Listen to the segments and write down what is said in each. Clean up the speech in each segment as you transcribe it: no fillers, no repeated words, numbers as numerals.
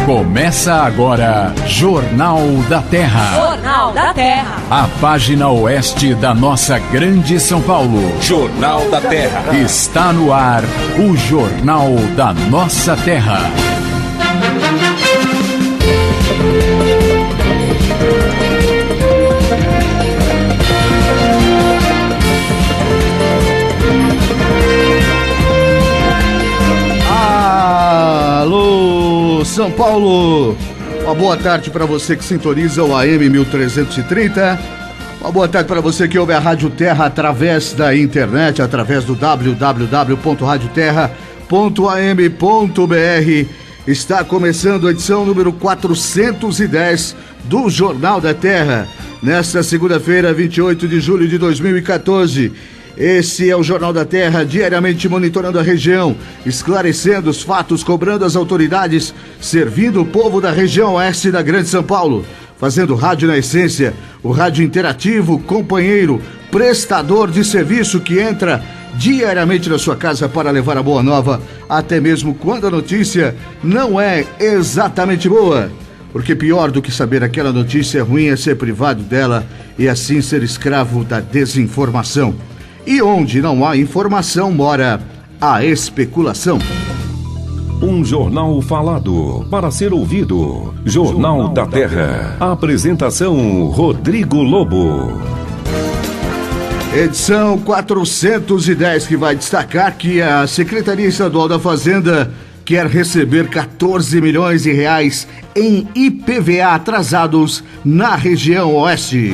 Começa agora Jornal da Terra. Jornal da Terra. A página oeste da nossa grande São Paulo. Jornal da Terra. Está no ar o Jornal da Nossa Terra. Alô, São Paulo! Uma boa tarde para você que sintoniza o AM 1330. Uma boa tarde para você que ouve a Rádio Terra através da internet, através do www.radioterra.am.br. Está começando a edição número 410 do Jornal da Terra, nesta segunda-feira, 28 de julho de 2014. Esse é o Jornal da Terra, diariamente monitorando a região, esclarecendo os fatos, cobrando as autoridades, servindo o povo da região oeste da Grande São Paulo, fazendo rádio na essência, o rádio interativo, companheiro, prestador de serviço que entra diariamente na sua casa para levar a boa nova, até mesmo quando a notícia não é exatamente boa. Porque pior do que saber aquela notícia ruim é ser privado dela e assim ser escravo da desinformação. E onde não há informação, mora a especulação. Um jornal falado para ser ouvido. Jornal da Terra. Apresentação Rodrigo Lobo. Edição 410, que vai destacar que a Secretaria Estadual da Fazenda quer receber 14 milhões de reais em IPVA atrasados na região oeste.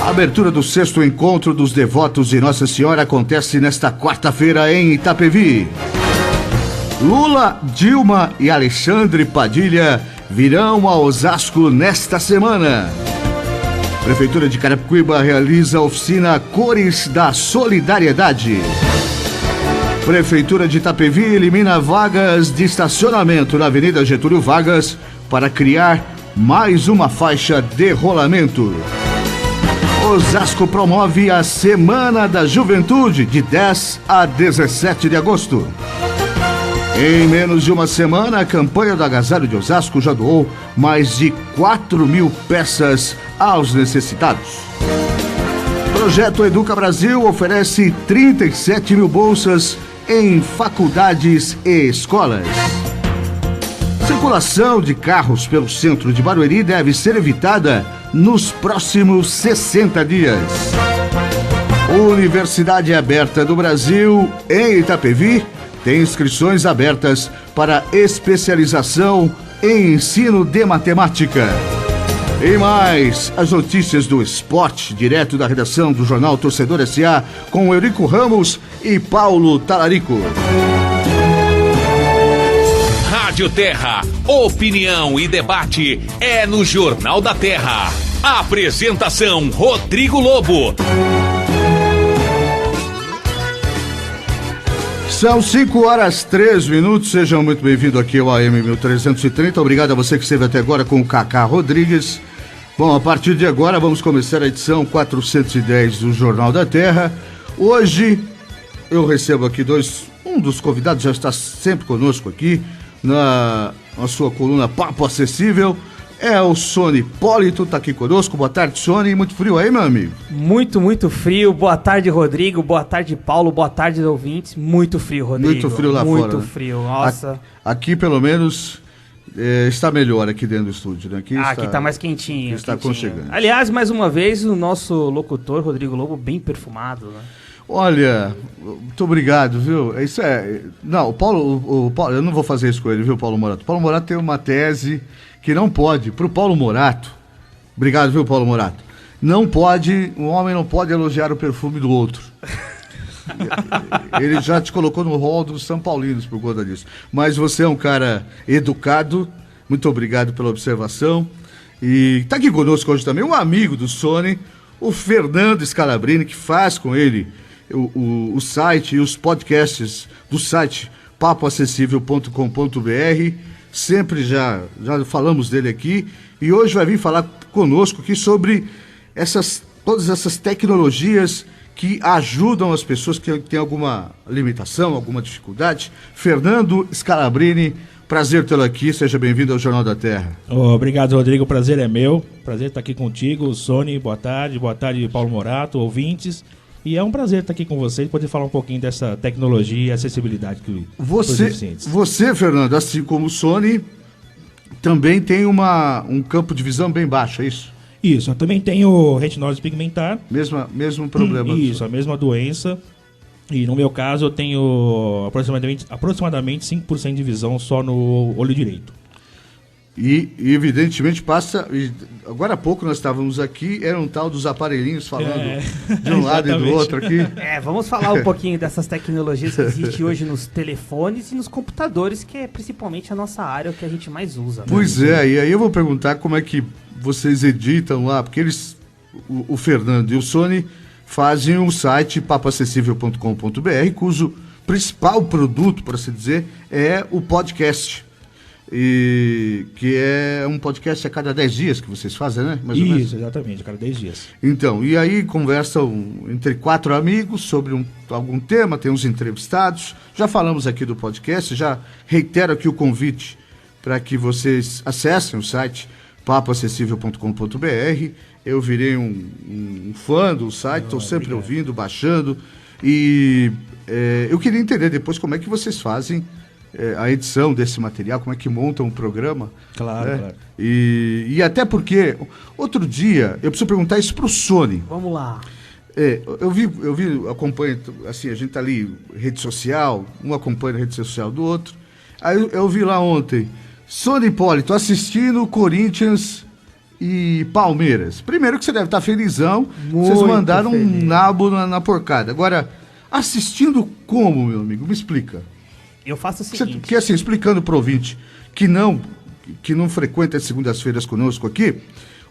A abertura do 6º encontro dos devotos de Nossa Senhora acontece nesta quarta-feira em Itapevi. Lula, Dilma e Alexandre Padilha virão a Osasco nesta semana. Prefeitura de Carapicuíba realiza a oficina Cores da Solidariedade. Prefeitura de Itapevi elimina vagas de estacionamento na Avenida Getúlio Vargas para criar mais uma faixa de rolamento. Osasco promove a Semana da Juventude, de 10 a 17 de agosto. Em menos de uma semana, a campanha do Agasalho de Osasco já doou mais de 4.000 peças aos necessitados. Projeto Educa Brasil oferece 37 mil bolsas em faculdades e escolas. Circulação de carros pelo centro de Barueri deve ser evitada nos próximos 60 dias. Universidade Aberta do Brasil, em Itapevi, tem inscrições abertas para especialização em ensino de matemática. E mais, as notícias do esporte, direto da redação do Jornal Torcedor S.A., com Eurico Ramos e Paulo Talarico. Rádio Terra, opinião e debate é no Jornal da Terra. Apresentação Rodrigo Lobo. São 5h03, sejam muito bem-vindos aqui ao AM 1330. Obrigado a você que esteve até agora com o Cacá Rodrigues. Bom, a partir de agora vamos começar a edição 410 do Jornal da Terra. Hoje eu recebo aqui um dos convidados já está sempre conosco aqui na sua coluna Papo Acessível. É o Sony Hipólito, tá aqui conosco. Boa tarde, Sony. Muito frio aí, meu amigo? Muito frio. Boa tarde, Rodrigo. Boa tarde, Paulo. Boa tarde, ouvintes. Muito frio, Rodrigo. Muito frio lá fora. Muito frio, nossa. Aqui, pelo menos, está melhor aqui dentro do estúdio, né? Aqui tá mais quentinho. Está aconchegante. Aliás, mais uma vez, o nosso locutor, Rodrigo Lobo, bem perfumado, né? Olha, muito obrigado, viu? Isso é... Não, o Paulo, eu não vou fazer isso com ele, viu, Paulo Morato? O Paulo Morato tem uma tese que não pode, pro Paulo Morato, obrigado, viu, Paulo Morato? Um homem não pode elogiar o perfume do outro. Ele já te colocou no rol dos São Paulinos por conta disso. Mas você é um cara educado, muito obrigado pela observação. E tá aqui conosco hoje também um amigo do Sony, o Fernando Scalabrini, que faz com ele o site e os podcasts do site papoacessível.com.br. Sempre já falamos dele aqui e hoje vai vir falar conosco aqui sobre todas essas tecnologias que ajudam as pessoas que têm alguma limitação, alguma dificuldade. Fernando Scalabrini, Prazer tê-lo aqui, seja bem-vindo ao Jornal da Terra. Obrigado, Rodrigo, o prazer é meu. Prazer estar aqui contigo, Sony, boa tarde, Paulo Morato, ouvintes. E é um prazer estar aqui com vocês, poder falar um pouquinho dessa tecnologia e acessibilidade que os deficientes. Você, Fernando, assim como o Sony, também tem um campo de visão bem baixo, é isso? Isso, eu também tenho retinose pigmentar. Mesmo problema. Isso, a mesma doença. E no meu caso eu tenho aproximadamente 5% de visão só no olho direito. E evidentemente passa... Agora há pouco nós estávamos aqui, era um tal dos aparelhinhos falando de um lado e do outro aqui. Vamos falar um pouquinho dessas tecnologias que existem hoje nos telefones e nos computadores, que é principalmente a nossa área, o que a gente mais usa. Pois é, e aí eu vou perguntar como é que vocês editam lá, porque o Fernando e o Sony fazem um site papoacessível.com.br, cujo principal produto, por assim dizer, é o podcast. E que é um podcast a cada 10 dias que vocês fazem, né? Mais ou menos. Isso, exatamente, a cada 10 dias. Então, e aí conversam entre 4 amigos sobre algum tema, tem uns entrevistados. Já falamos aqui do podcast, já reitero aqui o convite para que vocês acessem o site papoacessível.com.br. Eu virei um fã do site, estou sempre ouvindo, baixando. E eu queria entender depois como é que vocês fazem a edição desse material, como é que montam um programa. Claro, né? claro. E até porque, outro dia, eu preciso perguntar isso pro Sony. Vamos lá. Acompanho, assim, a gente tá ali, rede social, um acompanha a rede social do outro. Aí eu vi lá ontem, Sony Hipólito assistindo Corinthians e Palmeiras. Primeiro que você deve estar felizão, vocês mandaram um nabo na porcada. Agora, assistindo como, meu amigo? Me explica. Eu faço o seguinte... Porque assim, explicando pro ouvinte que não frequenta as segundas-feiras conosco aqui,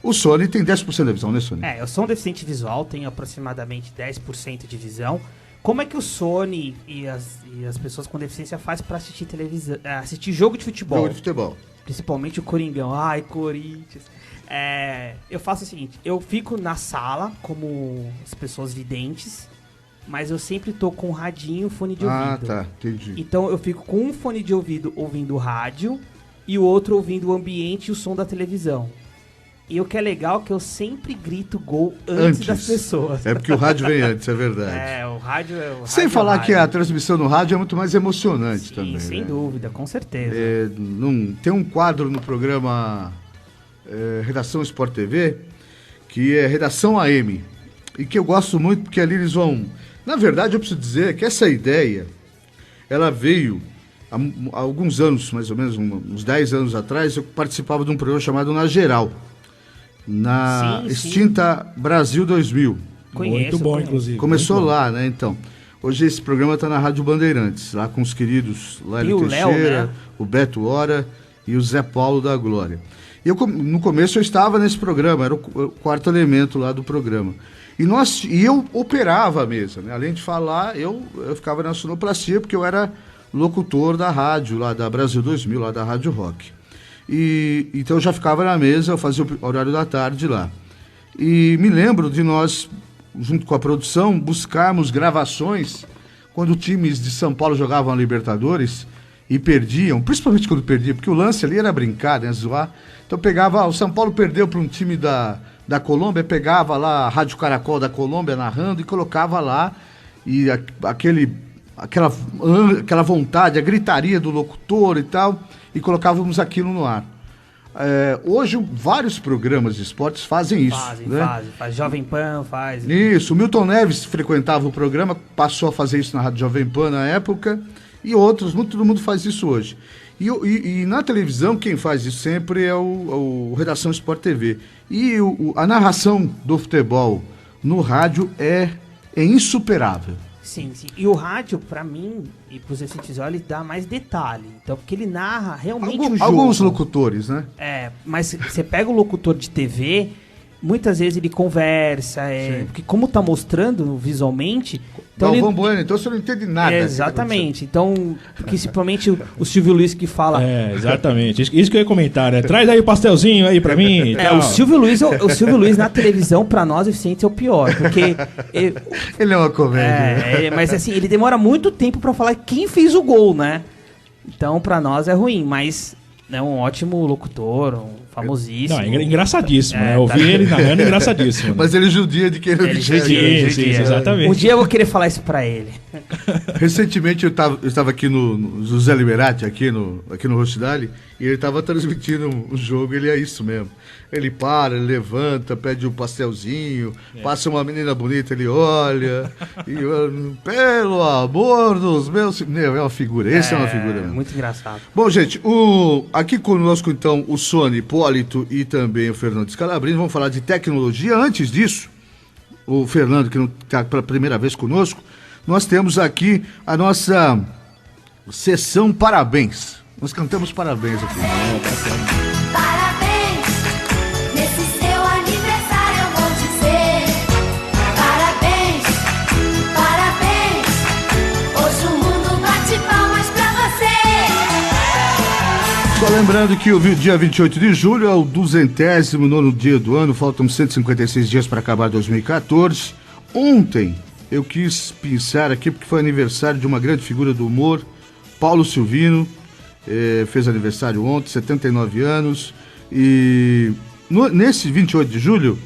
o Sony tem 10% da visão, né, Sony? Eu sou um deficiente visual, tenho aproximadamente 10% de visão. Como é que o Sony e as pessoas com deficiência fazem para assistir televisão, assistir jogo de futebol? Jogo de futebol. Principalmente o Coringão. Ai, Corinthians. Eu faço o seguinte, eu fico na sala como as pessoas videntes, mas eu sempre tô com um radinho, fone de ouvido. Ah, tá, entendi. Então eu fico com um fone de ouvido ouvindo o rádio e o outro ouvindo o ambiente e o som da televisão. E o que é legal é que eu sempre grito gol antes das pessoas. É porque o rádio vem antes, é verdade. O rádio é o Sem rádio falar que a transmissão no rádio é muito mais emocionante. Sim, também. Sem dúvida, com certeza. Tem um quadro no programa Redação Sport TV, que é Redação AM, e que eu gosto muito porque ali eles vão... Na verdade, eu preciso dizer que essa ideia, ela veio há alguns anos, mais ou menos, uns 10 anos atrás, eu participava de um programa chamado Na Geral, na extinta Brasil 2000. Muito bom, inclusive. Começou lá, né, então. Hoje esse programa está na Rádio Bandeirantes, lá com os queridos Lélio Teixeira, Léo, né? o Beto Hora e o Zé Paulo da Glória. E no começo eu estava nesse programa, era o quarto elemento lá do programa. E eu operava a mesa, né? Além de falar, eu ficava na sonoplastia, porque eu era locutor da rádio, lá da Brasil 2000, lá da Rádio Rock. Então eu já ficava na mesa, eu fazia o horário da tarde lá. E me lembro de nós, junto com a produção, buscarmos gravações quando times de São Paulo jogavam a Libertadores e perdiam, principalmente quando perdia, porque o lance ali era brincar, né? Zoar. Então pegava, o São Paulo perdeu para um time da Colômbia, pegava lá a Rádio Caracol da Colômbia narrando e colocava lá, e aquela vontade, a gritaria do locutor e tal, e colocávamos aquilo no ar. Hoje, vários programas de esportes fazem isso. Faz. Jovem Pan faz. Isso, o Milton Neves frequentava o programa, passou a fazer isso na Rádio Jovem Pan na época, e outros, todo mundo faz isso hoje. E na televisão, quem faz isso sempre é o Redação Sport TV. E a narração do futebol no rádio é insuperável. Sim. E o rádio, pra mim, e pros deficientes, ele dá mais detalhe. Então, porque ele narra realmente o jogo. Alguns locutores, né? Mas você pega o locutor de TV, muitas vezes ele conversa, porque como tá mostrando visualmente... Então Bueno, então você não entende nada. Exatamente. Então, principalmente o Silvio Luiz que fala... Exatamente. Isso que eu ia comentar, né? Traz aí o pastelzinho aí pra mim. O Silvio Luiz na televisão, pra nós, deficientes, é o pior. Porque... Ele é uma comédia. Mas assim, ele demora muito tempo pra falar quem fez o gol, né? Então, pra nós é ruim, mas é um ótimo locutor, famosíssimo. Não, é engraçadíssimo, né? Tá. Ouvir ele narrando é engraçadíssimo. Né? Mas ele judia de quem não judia, exatamente. Um dia eu vou querer falar isso pra ele. Recentemente eu estava aqui no José Liberati, aqui no Rochdale, e ele estava transmitindo o jogo, ele é isso mesmo. Ele para, ele levanta, pede um pastelzinho, passa uma menina bonita, ele olha, e pelo amor dos meus... Meu, é uma figura, esse é uma figura mesmo. Muito engraçado. Bom, gente, aqui conosco então o Sony Hipólito e também o Fernando Scalabrini, vamos falar de tecnologia. Antes disso, o Fernando, que não está pela primeira vez conosco, nós temos aqui a nossa sessão Parabéns. Nós cantamos parabéns aqui. Parabéns, nesse seu aniversário eu vou dizer. Parabéns, parabéns, hoje o mundo bate palmas pra você. Só lembrando que o dia 28 de julho é o 209º dia do ano, faltam 156 dias para acabar 2014. Ontem eu quis pensar aqui porque foi aniversário de uma grande figura do humor, Paulo Silvino, fez aniversário ontem, 79 anos, e nesse 28 de julho,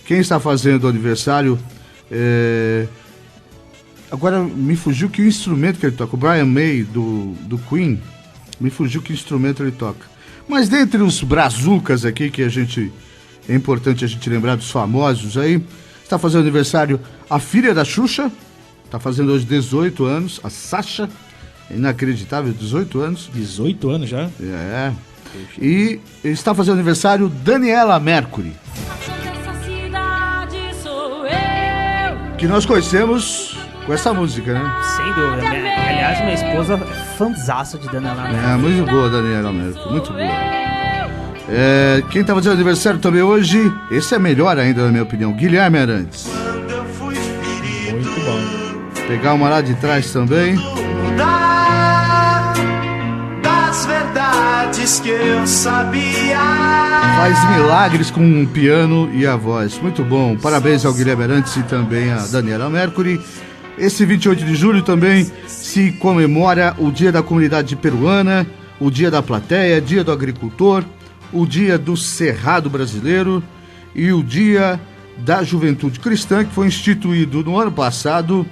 quem está fazendo aniversário, agora me fugiu que instrumento que ele toca, o Brian May do Queen, me fugiu que instrumento ele toca. Mas dentre os brazucas aqui, que é importante a gente lembrar dos famosos aí, está fazendo aniversário a filha da Xuxa, está fazendo hoje 18 anos, a Sasha, inacreditável, 18 anos. 18 anos já? É. E está fazendo aniversário Daniela Mercury, que nós conhecemos com essa música, né? Sem dúvida. Aliás, minha esposa é fãzaça de Daniela Mercury. É, muito boa, Daniela Mercury, muito boa. Quem está fazendo aniversário também hoje, esse é melhor ainda, na minha opinião, Guilherme Arantes. Muito bom. Pegar uma lá de trás também. Das verdades que eu sabia. Faz milagres com um piano e a voz. Muito bom. Parabéns ao Guilherme Arantes e também a Daniela Mercury. Esse 28 de julho também se comemora o Dia da Comunidade Peruana, o Dia da Plateia, Dia do Agricultor, o Dia do Cerrado Brasileiro e o Dia da Juventude Cristã, que foi instituído no ano passado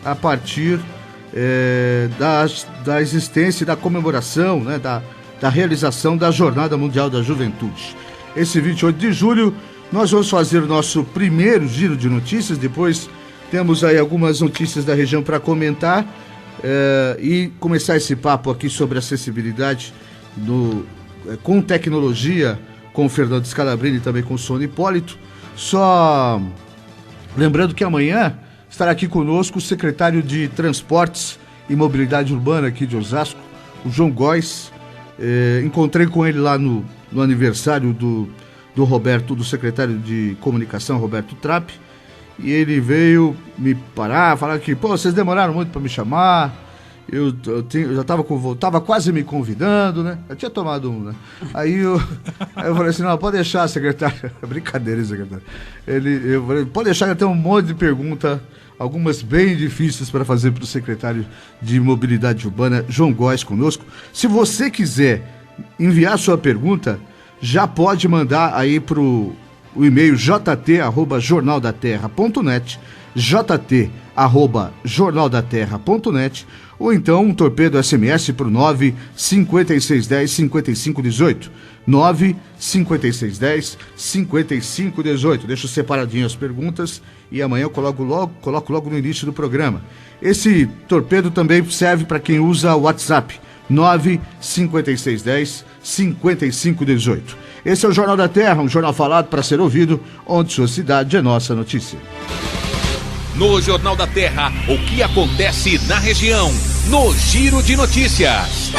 a partir da existência e da comemoração, né, da realização da Jornada Mundial da Juventude. Esse 28 de julho nós vamos fazer o nosso primeiro giro de notícias, depois temos aí algumas notícias da região para comentar e começar esse papo aqui sobre acessibilidade com tecnologia, com o Fernando Scalabrini e também com o Sony Hipólito. Só lembrando que amanhã estará aqui conosco o secretário de Transportes e Mobilidade Urbana aqui de Osasco, o João Góes. Encontrei com ele lá no aniversário do Roberto, do secretário de Comunicação, Roberto Trapp, e ele veio me parar, falar que, vocês demoraram muito para me chamar, eu já tava quase me convidando, né? Eu tinha tomado um, né? Aí eu falei assim, não, pode deixar, secretário. Brincadeira, secretário. Eu falei, pode deixar, eu tenho um monte de perguntas, algumas bem difíceis para fazer para o secretário de Mobilidade Urbana, João Góes, conosco. Se você quiser enviar sua pergunta, já pode mandar aí para o e-mail jt@jornaldaterra.net, jt@jornaldaterra.net, ou então um torpedo SMS para o 95610-5518, 95610-5518. Deixo separadinho as perguntas e amanhã eu coloco logo no início do programa. Esse torpedo também serve para quem usa o WhatsApp, 95610-5518. Esse é o Jornal da Terra, um jornal falado para ser ouvido, onde sua cidade é nossa notícia. No Jornal da Terra, o que acontece na região, no Giro de Notícias.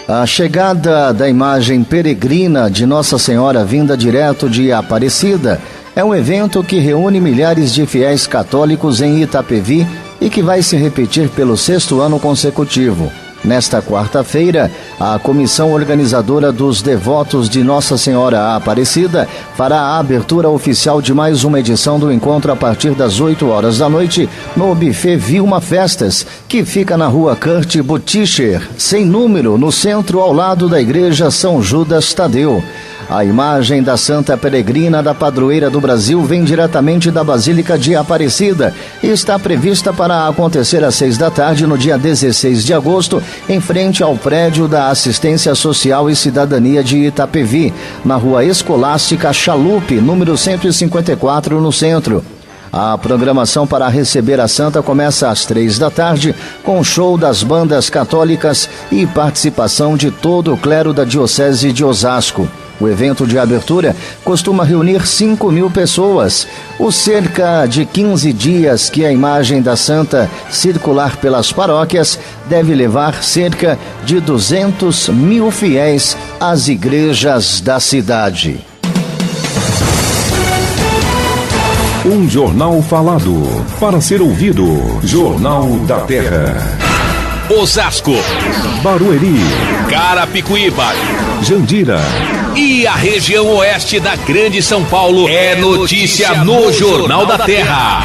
A chegada da imagem peregrina de Nossa Senhora vinda direto de Aparecida é um evento que reúne milhares de fiéis católicos em Itapevi e que vai se repetir pelo 6º ano consecutivo. Nesta quarta-feira, a comissão organizadora dos Devotos de Nossa Senhora Aparecida fará a abertura oficial de mais uma edição do encontro a partir das 8 horas da noite no Buffet Vilma Festas, que fica na rua Kurt Buticher, sem número, no centro ao lado da igreja São Judas Tadeu. A imagem da Santa Peregrina da Padroeira do Brasil vem diretamente da Basílica de Aparecida e está prevista para acontecer às 6 da tarde no dia 16 de agosto, em frente ao prédio da Assistência Social e Cidadania de Itapevi, na Rua Escolástica Chalupe, número 154, no centro. A programação para receber a Santa começa às 3 da tarde, com show das bandas católicas e participação de todo o clero da Diocese de Osasco. O evento de abertura costuma reunir 5.000 pessoas. Os cerca de 15 dias que a imagem da Santa circular pelas paróquias deve levar cerca de 200.000 fiéis às igrejas da cidade. Um jornal falado, para ser ouvido. Jornal da Terra. Osasco, Barueri, Carapicuíba, Jandira e a região oeste da Grande São Paulo é notícia no Jornal da Terra.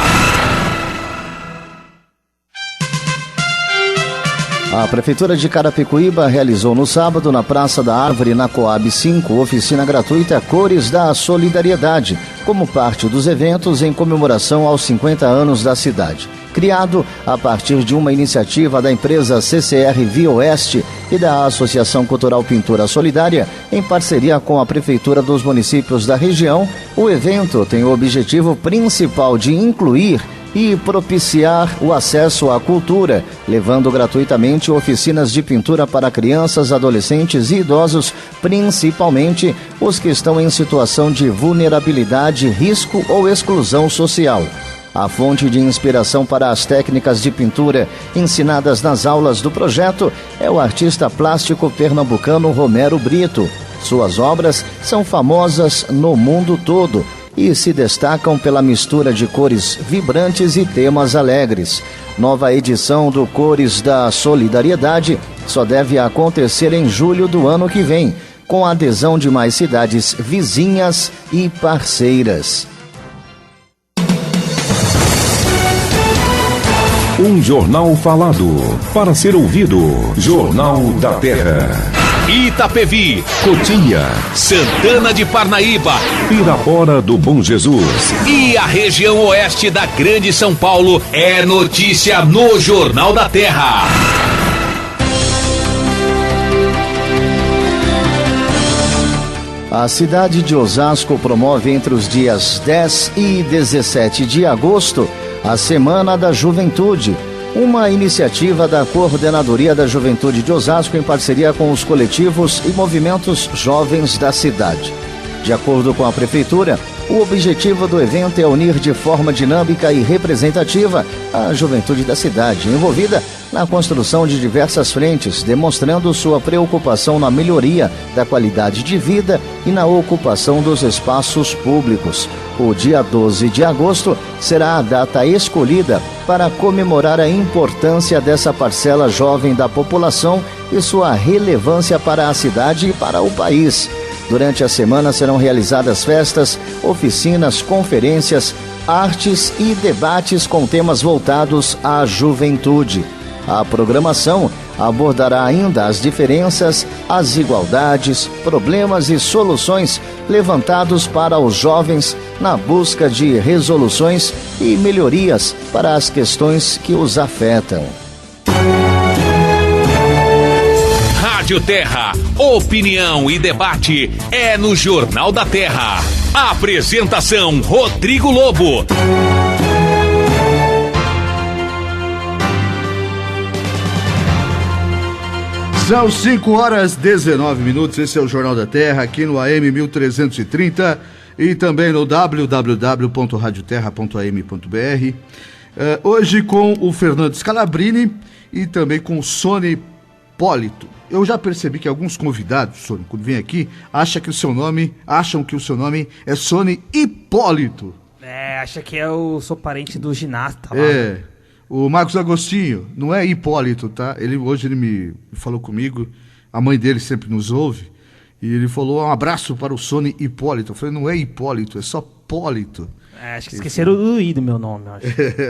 A Prefeitura de Carapicuíba realizou no sábado, na Praça da Árvore, na Coab 5, oficina gratuita Cores da Solidariedade, como parte dos eventos em comemoração aos 50 anos da cidade. Criado a partir de uma iniciativa da empresa CCR Via Oeste e da Associação Cultural Pintura Solidária, em parceria com a Prefeitura dos municípios da região, o evento tem o objetivo principal de incluir e propiciar o acesso à cultura, levando gratuitamente oficinas de pintura para crianças, adolescentes e idosos, principalmente os que estão em situação de vulnerabilidade, risco ou exclusão social. A fonte de inspiração para as técnicas de pintura ensinadas nas aulas do projeto é o artista plástico pernambucano Romero Brito. Suas obras são famosas no mundo todo e se destacam pela mistura de cores vibrantes e temas alegres. Nova edição do Cores da Solidariedade só deve acontecer em julho do ano que vem, com a adesão de mais cidades vizinhas e parceiras. Um jornal falado, para ser ouvido. Jornal da Terra. Itapevi, Cotia, Santana de Parnaíba, Pirapora do Bom Jesus e a região oeste da Grande São Paulo é notícia no Jornal da Terra. A cidade de Osasco promove entre os dias 10 e 17 de agosto a Semana da Juventude, uma iniciativa da Coordenadoria da Juventude de Osasco em parceria com os coletivos e movimentos jovens da cidade. De acordo com a Prefeitura, o objetivo do evento é unir de forma dinâmica e representativa a juventude da cidade, envolvida na construção de diversas frentes, demonstrando sua preocupação na melhoria da qualidade de vida e na ocupação dos espaços públicos. O dia 12 de agosto será a data escolhida para comemorar a importância dessa parcela jovem da população e sua relevância para a cidade e para o país. Durante a semana serão realizadas festas, oficinas, conferências, artes e debates com temas voltados à juventude. A programação abordará ainda as diferenças, as igualdades, problemas e soluções levantados para os jovens na busca de resoluções e melhorias para as questões que os afetam. Rádio Terra, opinião e debate é no Jornal da Terra. Apresentação Rodrigo Lobo. São 5h19, esse é o Jornal da Terra, aqui no AM 1330 e também no www.radioterra.am.br. Hoje com o Fernando Scalabrini e também com o Sony Hipólito. Eu já percebi que alguns convidados, Sony, quando vem aqui, acham que o seu nome é Sony Hipólito. Acha que eu sou parente do ginasta lá. O Marcos Agostinho, não é Hipólito, tá? Hoje ele me falou comigo, a mãe dele sempre nos ouve, e ele falou um abraço para o Sony Hipólito. Eu falei, não é Hipólito, é só Pólito. Acho que esqueceram do I do meu nome, eu acho.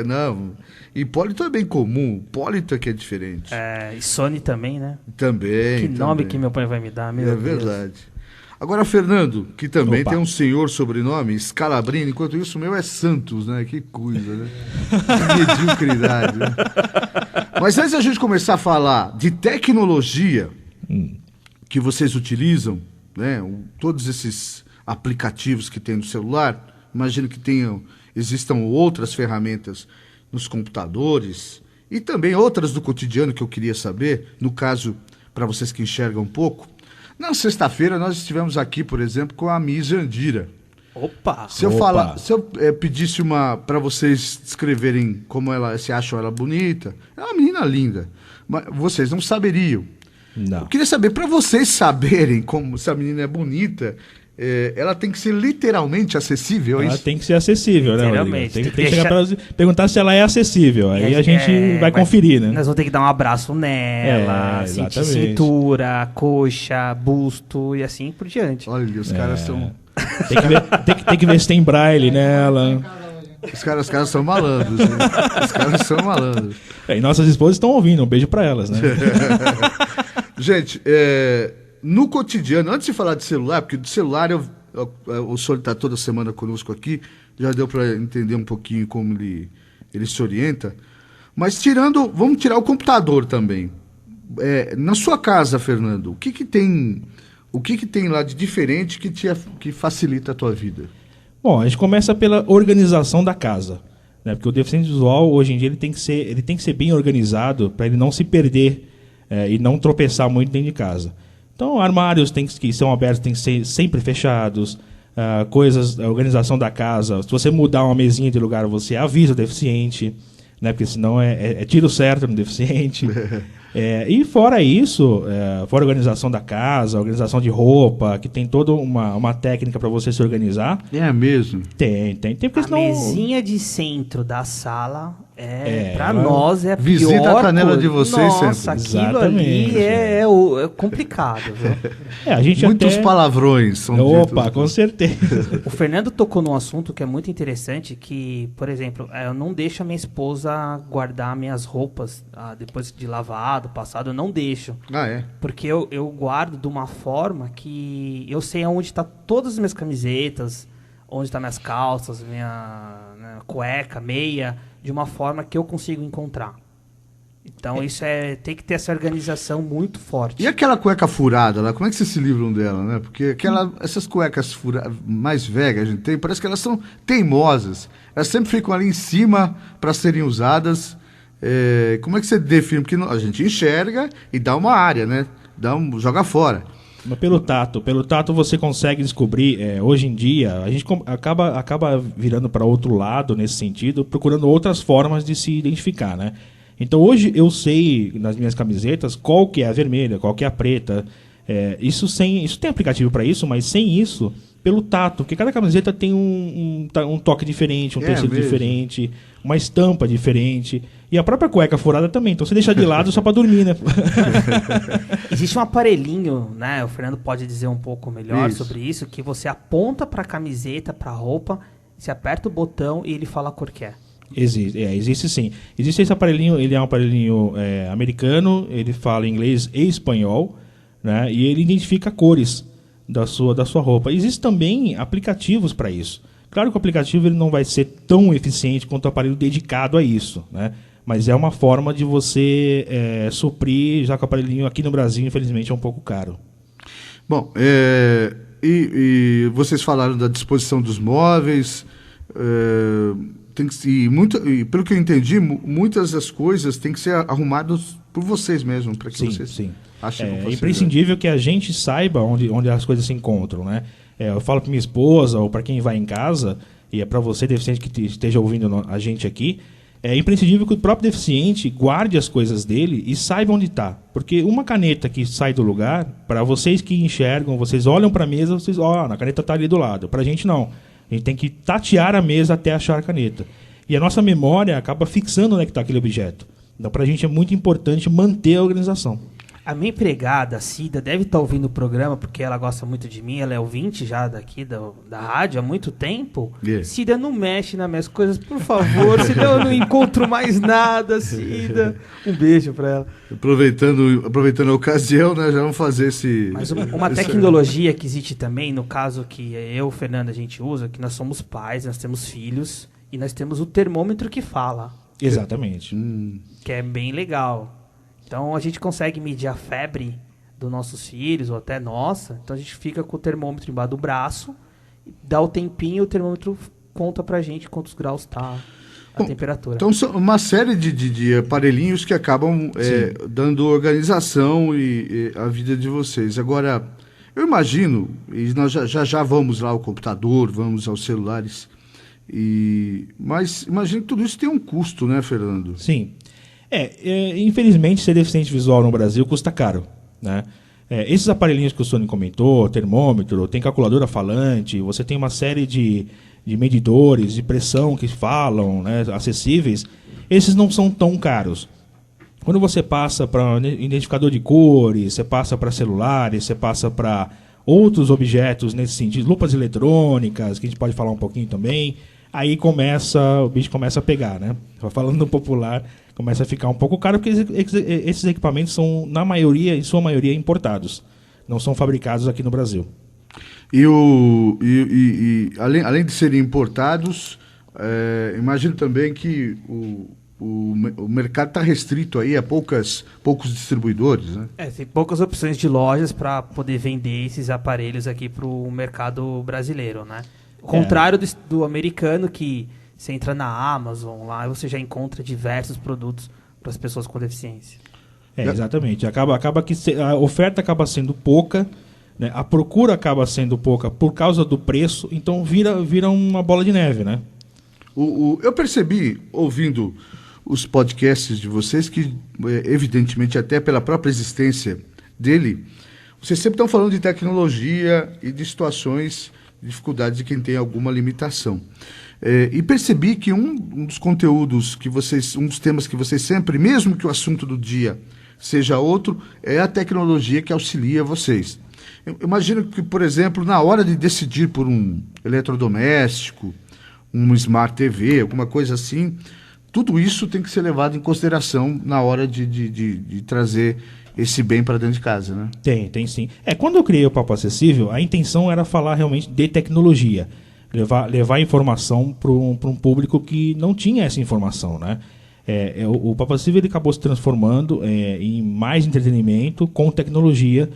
Não, Hipólito é bem comum, Pólito é que é diferente. E Sony também, né? Também. Que nome que meu pai vai me dar, meu Deus. Verdade. Agora, Fernando, que também Opa. tem um senhor sobrenome, Scalabrini, enquanto isso o meu é Santos, né? Que coisa, né? Que mediocridade, né? Mas antes da gente começar a falar de tecnologia que vocês utilizam, né? Todos esses aplicativos que tem no celular, imagino que existam outras ferramentas nos computadores e também outras do cotidiano que eu queria saber, no caso, para vocês que enxergam um pouco. Na sexta-feira nós estivemos aqui, por exemplo, com a Miss Jandira. Opa! Se eu pedisse para vocês descreverem como se acham ela bonita, é uma menina linda, mas vocês não saberiam. Não. Eu queria saber, para vocês saberem como se a menina é bonita, ela tem que ser literalmente acessível, é Ela isso? tem que ser acessível, né, Rodrigo? Literalmente. Tem Tem que que chegar pra ela, perguntar se ela é acessível. Aí a gente vai conferir, né? Nós vamos ter que dar um abraço nela, sentir exatamente. cintura, coxa, busto e assim por diante. Olha, os caras são... Tem que ver se tem braille nela. Os caras são malandros, né? Os caras são malandros. E nossas esposas estão ouvindo. Um beijo pra elas, né? Gente, no cotidiano, antes de falar de celular, porque do celular o senhor está toda semana conosco aqui, já deu para entender um pouquinho como ele se orienta, mas vamos tirar o computador também. Na sua casa, Fernando, o que tem lá de diferente que facilita a tua vida? Bom, a gente começa pela organização da casa, né? Porque o deficiente visual, hoje em dia, ele tem que ser bem organizado para ele não se perder e não tropeçar muito dentro de casa. Então, armários que são abertos têm que ser sempre fechados, a organização da casa. Se você mudar uma mesinha de lugar, você avisa o deficiente, né? Porque senão é tiro certo no deficiente. E fora isso, fora a organização da casa, a organização de roupa, que tem toda uma técnica para você se organizar. É mesmo? Tem, porque A senão... mesinha de centro da sala pra nós é a visita pior a canela coisa. de vocês Nossa, sempre. aquilo Exatamente. ali é complicado, viu? A gente Muitos até... palavrões são Opa, ditos. com certeza. O Fernando tocou num assunto que é muito interessante, que, por exemplo, eu não deixo a minha esposa guardar minhas roupas depois de lavado, passado, eu não deixo. Porque eu guardo de uma forma que eu sei aonde está todas as minhas camisetas, onde estão minhas calças, minha cueca, meia, de uma forma que eu consigo encontrar. Então isso tem que ter essa organização muito forte. E aquela cueca furada lá, como é que vocês se livram dela, né? Porque essas cuecas mais velhas a gente tem, parece que elas são teimosas. Elas sempre ficam ali em cima para serem usadas. Como é que você define? Porque a gente enxerga e dá uma área, né? Joga fora. Mas pelo tato você consegue descobrir, hoje em dia, a gente acaba virando para outro lado nesse sentido, procurando outras formas de se identificar, né? Então hoje eu sei nas minhas camisetas qual que é a vermelha, qual que é a preta. Isso tem aplicativo para isso, mas sem isso, pelo tato, porque cada camiseta tem um toque diferente, um tecido diferente, uma estampa diferente. E a própria cueca furada também, então você deixa de lado só para dormir, né? Existe um aparelhinho, né? O Fernando pode dizer um pouco melhor sobre isso, que você aponta para a camiseta, para a roupa, você aperta o botão e ele fala a cor que é. Existe sim. Existe esse aparelhinho, ele é um aparelhinho americano, ele fala inglês e espanhol, né? E ele identifica cores da sua roupa. Existem também aplicativos para isso. Claro que o aplicativo ele não vai ser tão eficiente quanto o aparelho dedicado a isso, né? Mas é uma forma de você suprir, já que o aparelhinho aqui no Brasil, infelizmente, é um pouco caro. Bom, e vocês falaram da disposição dos móveis, e pelo que eu entendi, muitas das coisas têm que ser arrumadas por vocês mesmos, para que vocês achem com facilidade. É imprescindível que a gente saiba onde as coisas se encontram, né? Eu falo para minha esposa ou para quem vai em casa, e é para você, deficiente, que esteja ouvindo a gente aqui, é imprescindível que o próprio deficiente guarde as coisas dele e saiba onde está. Porque uma caneta que sai do lugar, para vocês que enxergam, vocês olham para a mesa, a caneta está ali do lado. Para a gente não. A gente tem que tatear a mesa até achar a caneta. E a nossa memória acaba fixando onde é que está aquele objeto. Então, para a gente é muito importante manter a organização. A minha empregada, a Cida, deve estar ouvindo o programa, porque ela gosta muito de mim, ela é ouvinte já daqui da rádio há muito tempo. Cida, não mexe nas minhas coisas, por favor, senão eu não encontro mais nada, Cida. Um beijo para ela. Aproveitando a ocasião, né, já vamos fazer esse... Mas uma tecnologia que existe também, no caso que eu, o Fernando, a gente usa, que nós somos pais, nós temos filhos, e nós temos o termômetro que fala. Exatamente. Que é bem legal. Então a gente consegue medir a febre dos nossos filhos ou até nossa. Então a gente fica com o termômetro embaixo do braço, dá o tempinho e o termômetro conta pra gente quantos graus tá a temperatura. Então são uma série de aparelhinhos que acabam dando organização e a vida de vocês. Agora, eu imagino, e nós já vamos lá ao computador, vamos aos celulares, mas imagino que tudo isso tem um custo, né, Fernando? Sim. Infelizmente, ser deficiente visual no Brasil custa caro, né? Esses aparelhinhos que o Sônia comentou, termômetro, tem calculadora falante, você tem uma série de medidores de pressão que falam, né, acessíveis, esses não são tão caros. Quando você passa para identificador de cores, você passa para celulares, você passa para outros objetos nesse sentido, lupas eletrônicas, que a gente pode falar um pouquinho também, aí o bicho começa a pegar, né? Falando no popular, começa a ficar um pouco caro, porque esses equipamentos são, em sua maioria, importados. Não são fabricados aqui no Brasil. Além de serem importados, imagino também que o mercado está restrito aí a poucos distribuidores, né? Tem poucas opções de lojas para poder vender esses aparelhos aqui para o mercado brasileiro, né? Ao contrário do americano, que você entra na Amazon, lá você já encontra diversos produtos para as pessoas com deficiência. Exatamente. Acaba que a oferta acaba sendo pouca, né? A procura acaba sendo pouca por causa do preço, então vira uma bola de neve, né? Eu percebi, ouvindo os podcasts de vocês, que evidentemente até pela própria existência dele, vocês sempre estão falando de tecnologia e de situações, dificuldades de quem tem alguma limitação. E percebi que um dos conteúdos um dos temas que vocês sempre, mesmo que o assunto do dia seja outro, é a tecnologia que auxilia vocês. Eu imagino que, por exemplo, na hora de decidir por um eletrodoméstico, um Smart TV, alguma coisa assim, tudo isso tem que ser levado em consideração na hora de trazer esse bem para dentro de casa, né? Tem sim. Quando eu criei o Papo Acessível, a intenção era falar realmente de tecnologia. Levar informação para um público que não tinha essa informação, né? O Papo Acessível ele acabou se transformando em mais entretenimento com tecnologia,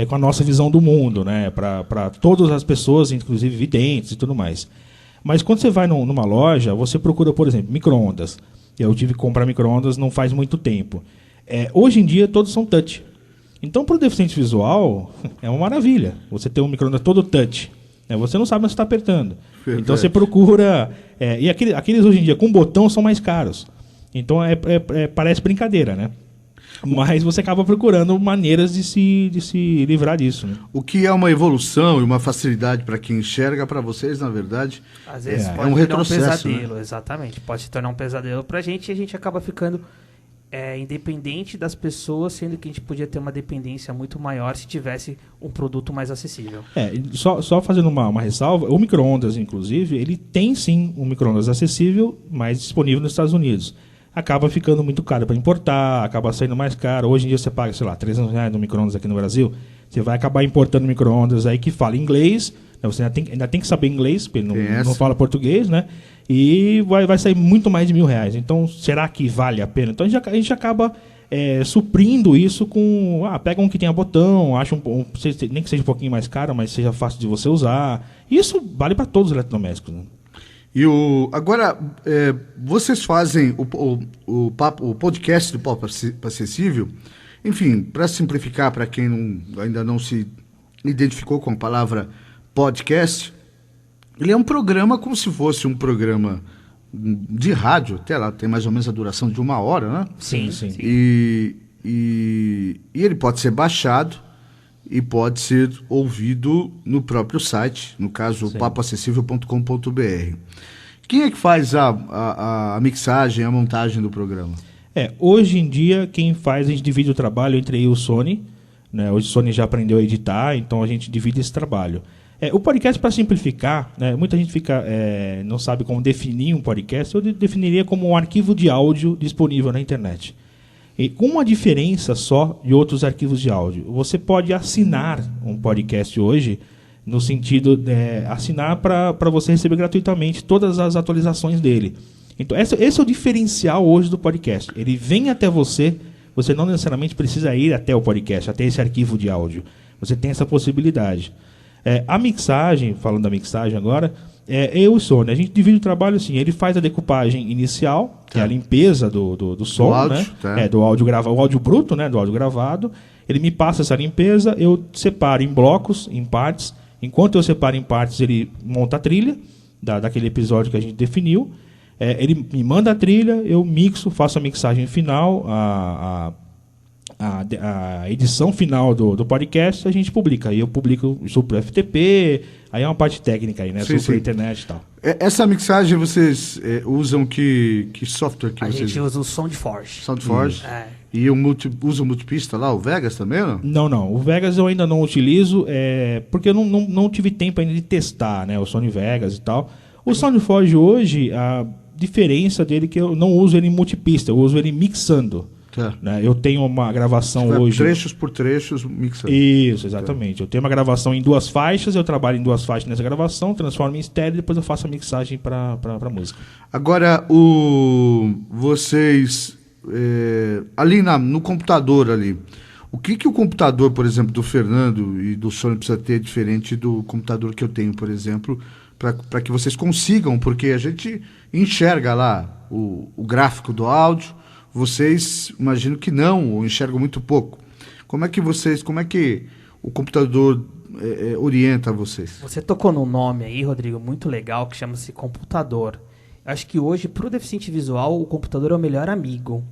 com a nossa visão do mundo, né? Para todas as pessoas, inclusive videntes e tudo mais. Mas quando você vai numa loja, você procura, por exemplo, micro-ondas. Eu tive que comprar micro-ondas não faz muito tempo. Hoje em dia, todos são touch. Então, para o deficiente visual, é uma maravilha. Você tem um micro-ondas todo touch. Você não sabe onde você está apertando. Verdade. Então, você procura... e aqueles hoje em dia, com botão, são mais caros. Então, parece brincadeira, né? Mas você acaba procurando maneiras de se livrar disso, né? O que é uma evolução e uma facilidade para quem enxerga, para vocês, na verdade, às vezes pode um retrocesso. Um pesadelo, né? Exatamente. Pode se tornar um pesadelo para a gente, e a gente acaba ficando independente das pessoas, sendo que a gente podia ter uma dependência muito maior se tivesse um produto mais acessível. Só fazendo uma ressalva, o micro-ondas, inclusive, ele tem sim um micro-ondas acessível, mas disponível nos Estados Unidos. Acaba ficando muito caro para importar, acaba saindo mais caro. Hoje em dia você paga, sei lá, R$300 no micro-ondas aqui no Brasil. Você vai acabar importando micro-ondas aí que fala inglês, né? Você ainda tem que saber inglês, porque ele não fala português, né? E vai sair muito mais de R$1.000. Então, será que vale a pena? Então, a gente acaba suprindo isso com... pega um que tenha botão, acha nem que seja um pouquinho mais caro, mas seja fácil de você usar. Isso vale para todos os eletrodomésticos, né? Agora, vocês fazem o podcast do Papo Acessível, enfim, para simplificar, para quem ainda não se identificou com a palavra podcast, ele é um programa como se fosse um programa de rádio, até lá tem mais ou menos a duração de 1 hora, né? Sim. E ele pode ser baixado e pode ser ouvido no próprio site, no caso, papoacessível.com.br. Quem é que faz a mixagem, a montagem do programa? Hoje em dia, quem faz, a gente divide o trabalho entre eu e o Sony. Né? Hoje o Sony já aprendeu a editar, então a gente divide esse trabalho. O podcast, para simplificar, né, muita gente não sabe como definir um podcast. Eu definiria como um arquivo de áudio disponível na internet. E com uma diferença só de outros arquivos de áudio. Você pode assinar um podcast hoje, no sentido de assinar para você receber gratuitamente todas as atualizações dele. Então, esse é o diferencial hoje do podcast. Ele vem até você, você não necessariamente precisa ir até o podcast, até esse arquivo de áudio. Você tem essa possibilidade. A mixagem, falando da mixagem agora, eu e o Sony, a gente divide o trabalho assim, ele faz a decupagem inicial, que é a limpeza do som, do áudio, né? Do áudio gravado, o áudio bruto, né? Do áudio gravado. Ele me passa essa limpeza, eu separo em blocos, em partes. Enquanto eu separo em partes, ele monta a trilha daquele episódio que a gente definiu. Ele me manda a trilha, eu mixo, faço a mixagem final, a edição final do podcast, a gente publica. Aí eu publico sobre o FTP, aí é uma parte técnica aí, né? Sobre a internet e tal. Essa mixagem vocês usam que software que vocês usam? A gente usa o SoundForge. SoundForge? E usa o multipista lá, o Vegas também, não? Não. O Vegas eu ainda não utilizo, porque eu não tive tempo ainda de testar, né? O Sony Vegas e tal. O SoundForge hoje, a diferença dele é que eu não uso ele em multipista, eu uso ele mixando. Né? Eu tenho uma gravação hoje... Trechos por trechos mixando. Isso, exatamente. Eu tenho uma gravação em 2 faixas, eu trabalho em 2 faixas nessa gravação, transformo em estéreo e depois eu faço a mixagem para música. Agora, vocês... ali no computador ali, o que o computador, por exemplo, do Fernando e do Sony precisa ter diferente do computador que eu tenho, por exemplo, para que vocês consigam, porque a gente enxerga lá o gráfico do áudio, vocês imagino que não, ou enxergam muito pouco. Como é que o computador orienta vocês? Você tocou num nome aí, Rodrigo, muito legal, que chama-se computador. Acho que hoje, para o deficiente visual, o computador é o melhor amigo.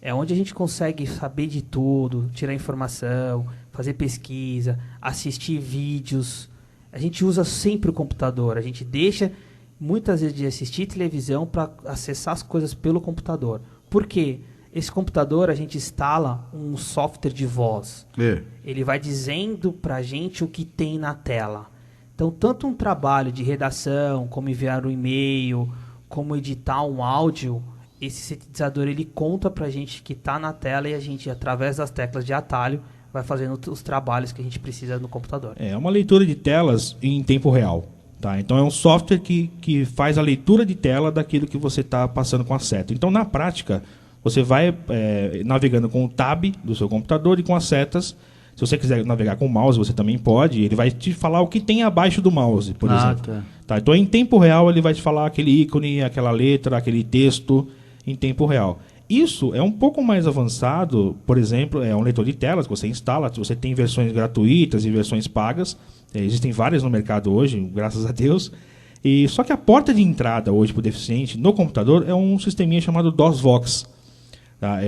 É onde a gente consegue saber de tudo, tirar informação, fazer pesquisa, assistir vídeos. A gente usa sempre o computador. A gente deixa, muitas vezes, de assistir televisão para acessar as coisas pelo computador. Por quê? Esse computador, a gente instala um software de voz. Ele vai dizendo para a gente o que tem na tela. Então, tanto um trabalho de redação, como enviar um e-mail, como editar um áudio, esse sintetizador ele conta pra gente que tá na tela e a gente, através das teclas de atalho, vai fazendo os trabalhos que a gente precisa no computador. É uma leitura de telas em tempo real. Tá? Então é um software que faz a leitura de tela daquilo que você está passando com a seta. Então, na prática, você vai navegando com o tab do seu computador e com as setas. Se você quiser navegar com o mouse, você também pode. Ele vai te falar o que tem abaixo do mouse, por exemplo. Tá? Então, em tempo real, ele vai te falar aquele ícone, aquela letra, aquele texto em tempo real. Isso é um pouco mais avançado, por exemplo, é um leitor de telas que você instala. Você tem versões gratuitas e versões pagas. Existem várias no mercado hoje, graças a Deus. Só que a porta de entrada hoje para o deficiente no computador é um sisteminha chamado DOSVox. Tá?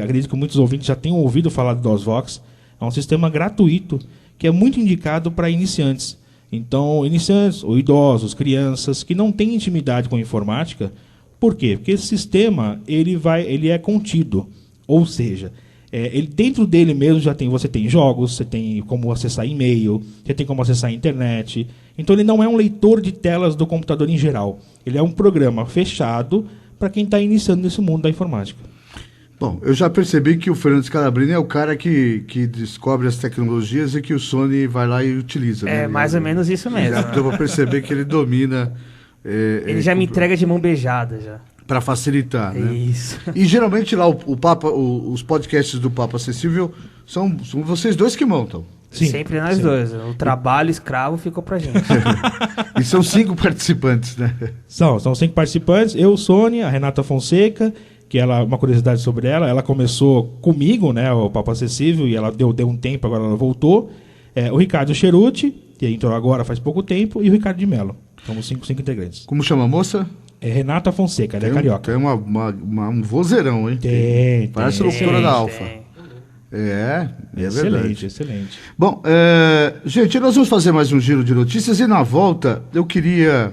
Acredito que muitos ouvintes já tenham ouvido falar do DOSVox. É um sistema gratuito que é muito indicado para iniciantes. Então, iniciantes ou idosos, crianças que não têm intimidade com a informática. Por quê? Porque esse sistema ele é contido. Ou seja, dentro dele mesmo você tem jogos, você tem como acessar e-mail, você tem como acessar a internet. Então ele não é um leitor de telas do computador em geral. Ele é um programa fechado para quem está iniciando nesse mundo da informática. Bom, eu já percebi que o Fernando Scalabrini é o cara que descobre as tecnologias e que o Sony vai lá e utiliza. Né? Mais ou menos isso mesmo. Já deu para perceber que ele domina. Ele já me entrega de mão beijada já. Para facilitar, né? Isso. E geralmente lá os podcasts do Papo Acessível são vocês dois que montam. Sim, sempre nós dois. O trabalho escravo ficou pra gente. E são 5 participantes, né? São 5 participantes. Eu, Sônia, a Renata Fonseca, que uma curiosidade sobre ela começou comigo, né, o Papo Acessível, e ela deu um tempo, agora ela voltou. O Ricardo Cheruti, que entrou agora faz pouco tempo, e o Ricardo de Mello. Somos 5 integrantes. Como chama a moça? Renata Fonseca, ela é carioca. Tem um vozeirão, hein? Parece locutora da Alfa. É verdade. Excelente. Bom, gente, nós vamos fazer mais um giro de notícias e na volta eu queria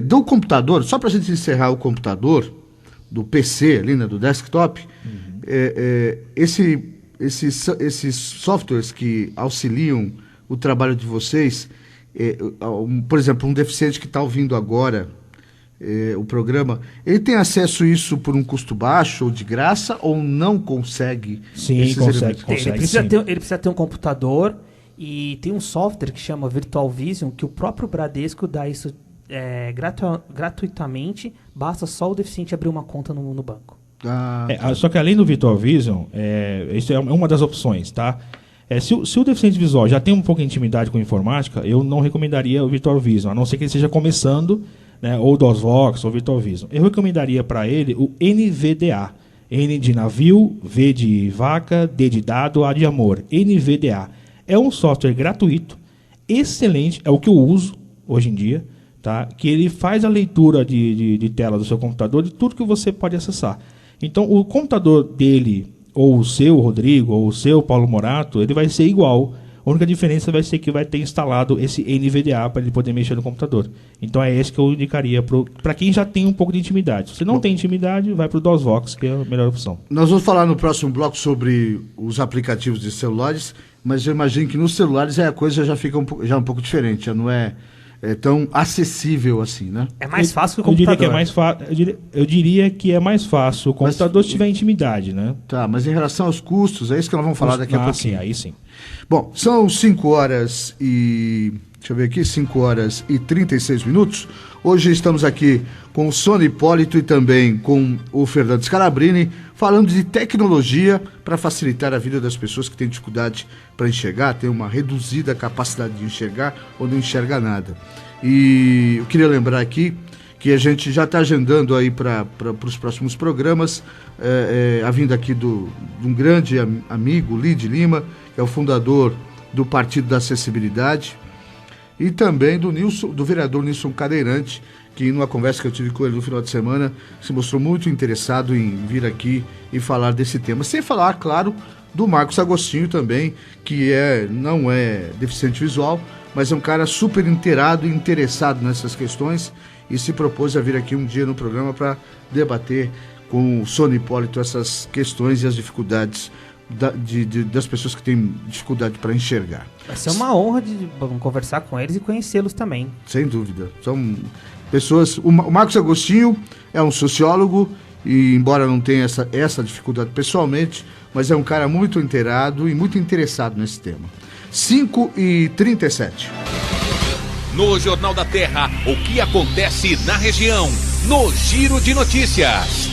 do computador, só para a gente encerrar o computador, do PC ali, né, do desktop, esses softwares que auxiliam o trabalho de vocês, por exemplo, um deficiente que está ouvindo agora o programa, ele tem acesso a isso por um custo baixo ou de graça, ou não consegue? Sim, consegue. Ele precisa ter um computador, e tem um software que chama Virtual Vision, que o próprio Bradesco dá isso gratuitamente, basta só o deficiente abrir uma conta no banco. Só que além do Virtual Vision, isso é uma das opções, tá? Se o deficiente visual já tem um pouco de intimidade com informática, eu não recomendaria o Virtual Vision, a não ser que ele esteja começando, né, ou DOSVox ou Virtual Vision. Eu recomendaria para ele o NVDA. N de navio, V de vaca, D de dado, A de amor. NVDA. É um software gratuito, excelente, é o que eu uso hoje em dia, tá? Que ele faz a leitura de tela do seu computador de tudo que você pode acessar. Então, o computador dele, ou o seu, Rodrigo, ou o seu, Paulo Morato, ele vai ser igual. A única diferença vai ser que vai ter instalado esse NVDA para ele poder mexer no computador. Então, é esse que eu indicaria para quem já tem um pouco de intimidade. Se não tem intimidade, vai para o DOSVox, que é a melhor opção. Nós vamos falar no próximo bloco sobre os aplicativos de celulares, mas eu imagino que nos celulares a coisa já fica um pouco diferente, já não é tão acessível assim, né? É mais fácil que o computador. Eu diria que é mais fácil o computador se tiver intimidade, né? Tá, mas em relação aos custos, é isso que nós vamos falar daqui a pouquinho. Sim, aí sim. Bom, são 5 horas e... Deixa eu ver aqui, 5 horas e 36 minutos. Hoje estamos aqui com o Sônia Hipólito e também com o Fernando Scalabrini, falando de tecnologia para facilitar a vida das pessoas que têm dificuldade para enxergar, têm uma reduzida capacidade de enxergar ou não enxerga nada. E eu queria lembrar aqui que a gente já está agendando aí para os próximos programas a vinda aqui de um grande amigo, Lide Lima, que é o fundador do Partido da Acessibilidade, e também do vereador Nilson Cadeirante, que numa conversa que eu tive com ele no final de semana, se mostrou muito interessado em vir aqui e falar desse tema. Sem falar, claro, do Marcos Agostinho também, que não é deficiente visual, mas é um cara super inteirado e interessado nessas questões e se propôs a vir aqui um dia no programa para debater com o Sônia Hipólito essas questões e as dificuldades das pessoas que têm dificuldade para enxergar. Vai ser uma honra de conversar com eles e conhecê-los também. Sem dúvida. São pessoas... O Marcos Agostinho é um sociólogo e, embora não tenha essa dificuldade pessoalmente, mas é um cara muito inteirado e muito interessado nesse tema. 5h37. No Jornal da Terra, o que acontece na região? No Giro de Notícias.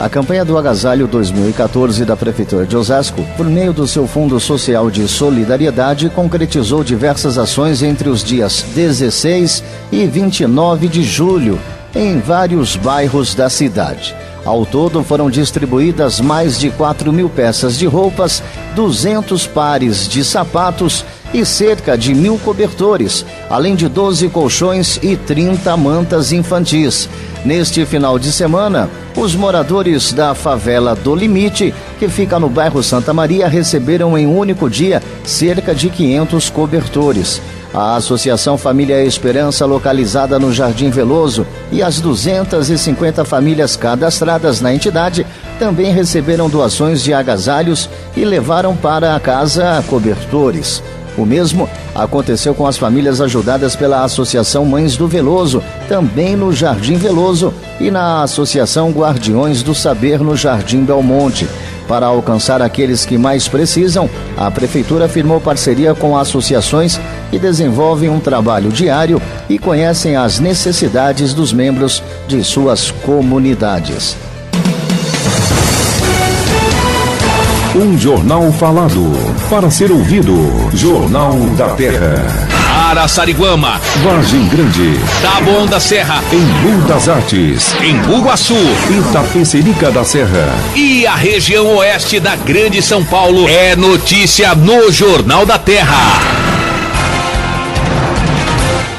A campanha do Agasalho 2014 da Prefeitura de Osasco, por meio do seu Fundo Social de Solidariedade, concretizou diversas ações entre os dias 16 e 29 de julho, em vários bairros da cidade. Ao todo, foram distribuídas mais de 4.000 peças de roupas, 200 pares de sapatos e cerca de 1.000 cobertores, além de 12 colchões e 30 mantas infantis. Neste final de semana, os moradores da favela do Limite, que fica no bairro Santa Maria, receberam em um único dia cerca de 500 cobertores. A Associação Família Esperança, localizada no Jardim Veloso, e as 250 famílias cadastradas na entidade também receberam doações de agasalhos e levaram para a casa cobertores. O mesmo aconteceu com as famílias ajudadas pela Associação Mães do Veloso, também no Jardim Veloso, e na Associação Guardiões do Saber, no Jardim Belmonte. Para alcançar aqueles que mais precisam, a Prefeitura firmou parceria com associações que desenvolvem um trabalho diário e conhecem as necessidades dos membros de suas comunidades. Um jornal falado, para ser ouvido. Jornal da Terra. Araçariguama, Vargem Grande, Taboão da Serra, Embu das Artes, Embu-Guaçu, Itapecerica da Serra e a região oeste da Grande São Paulo. É notícia no Jornal da Terra.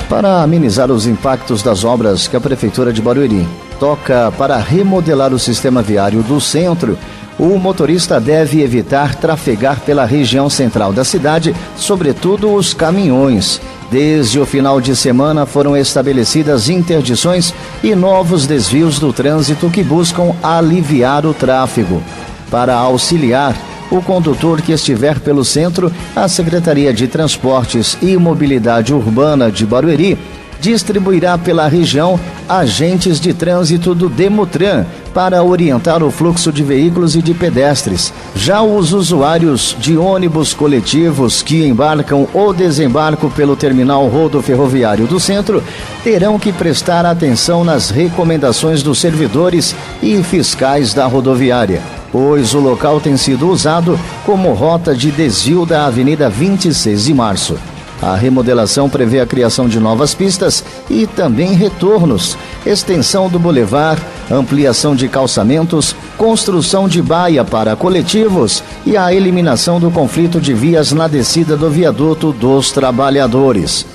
Para amenizar os impactos das obras que a Prefeitura de Barueri toca para remodelar o sistema viário do centro, o motorista deve evitar trafegar pela região central da cidade, sobretudo os caminhões. Desde o final de semana foram estabelecidas interdições e novos desvios do trânsito que buscam aliviar o tráfego. Para auxiliar o condutor que estiver pelo centro, a Secretaria de Transportes e Mobilidade Urbana de Barueri distribuirá pela região agentes de trânsito do Demutran para orientar o fluxo de veículos e de pedestres. Já os usuários de ônibus coletivos que embarcam ou desembarcam pelo terminal rodoferroviário do centro terão que prestar atenção nas recomendações dos servidores e fiscais da rodoviária, pois o local tem sido usado como rota de desvio da Avenida 26 de Março. A remodelação prevê a criação de novas pistas e também retornos, extensão do bulevar, ampliação de calçamentos, construção de baia para coletivos e a eliminação do conflito de vias na descida do viaduto dos Trabalhadores.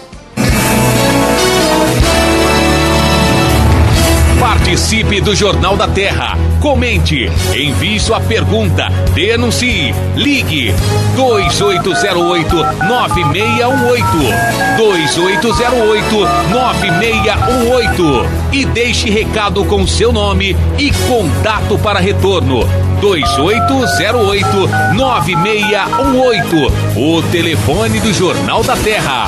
Participe do Jornal da Terra. Comente, envie sua pergunta, denuncie, ligue 2808-9618 e deixe recado com seu nome e contato para retorno 2808-9618, o telefone do Jornal da Terra.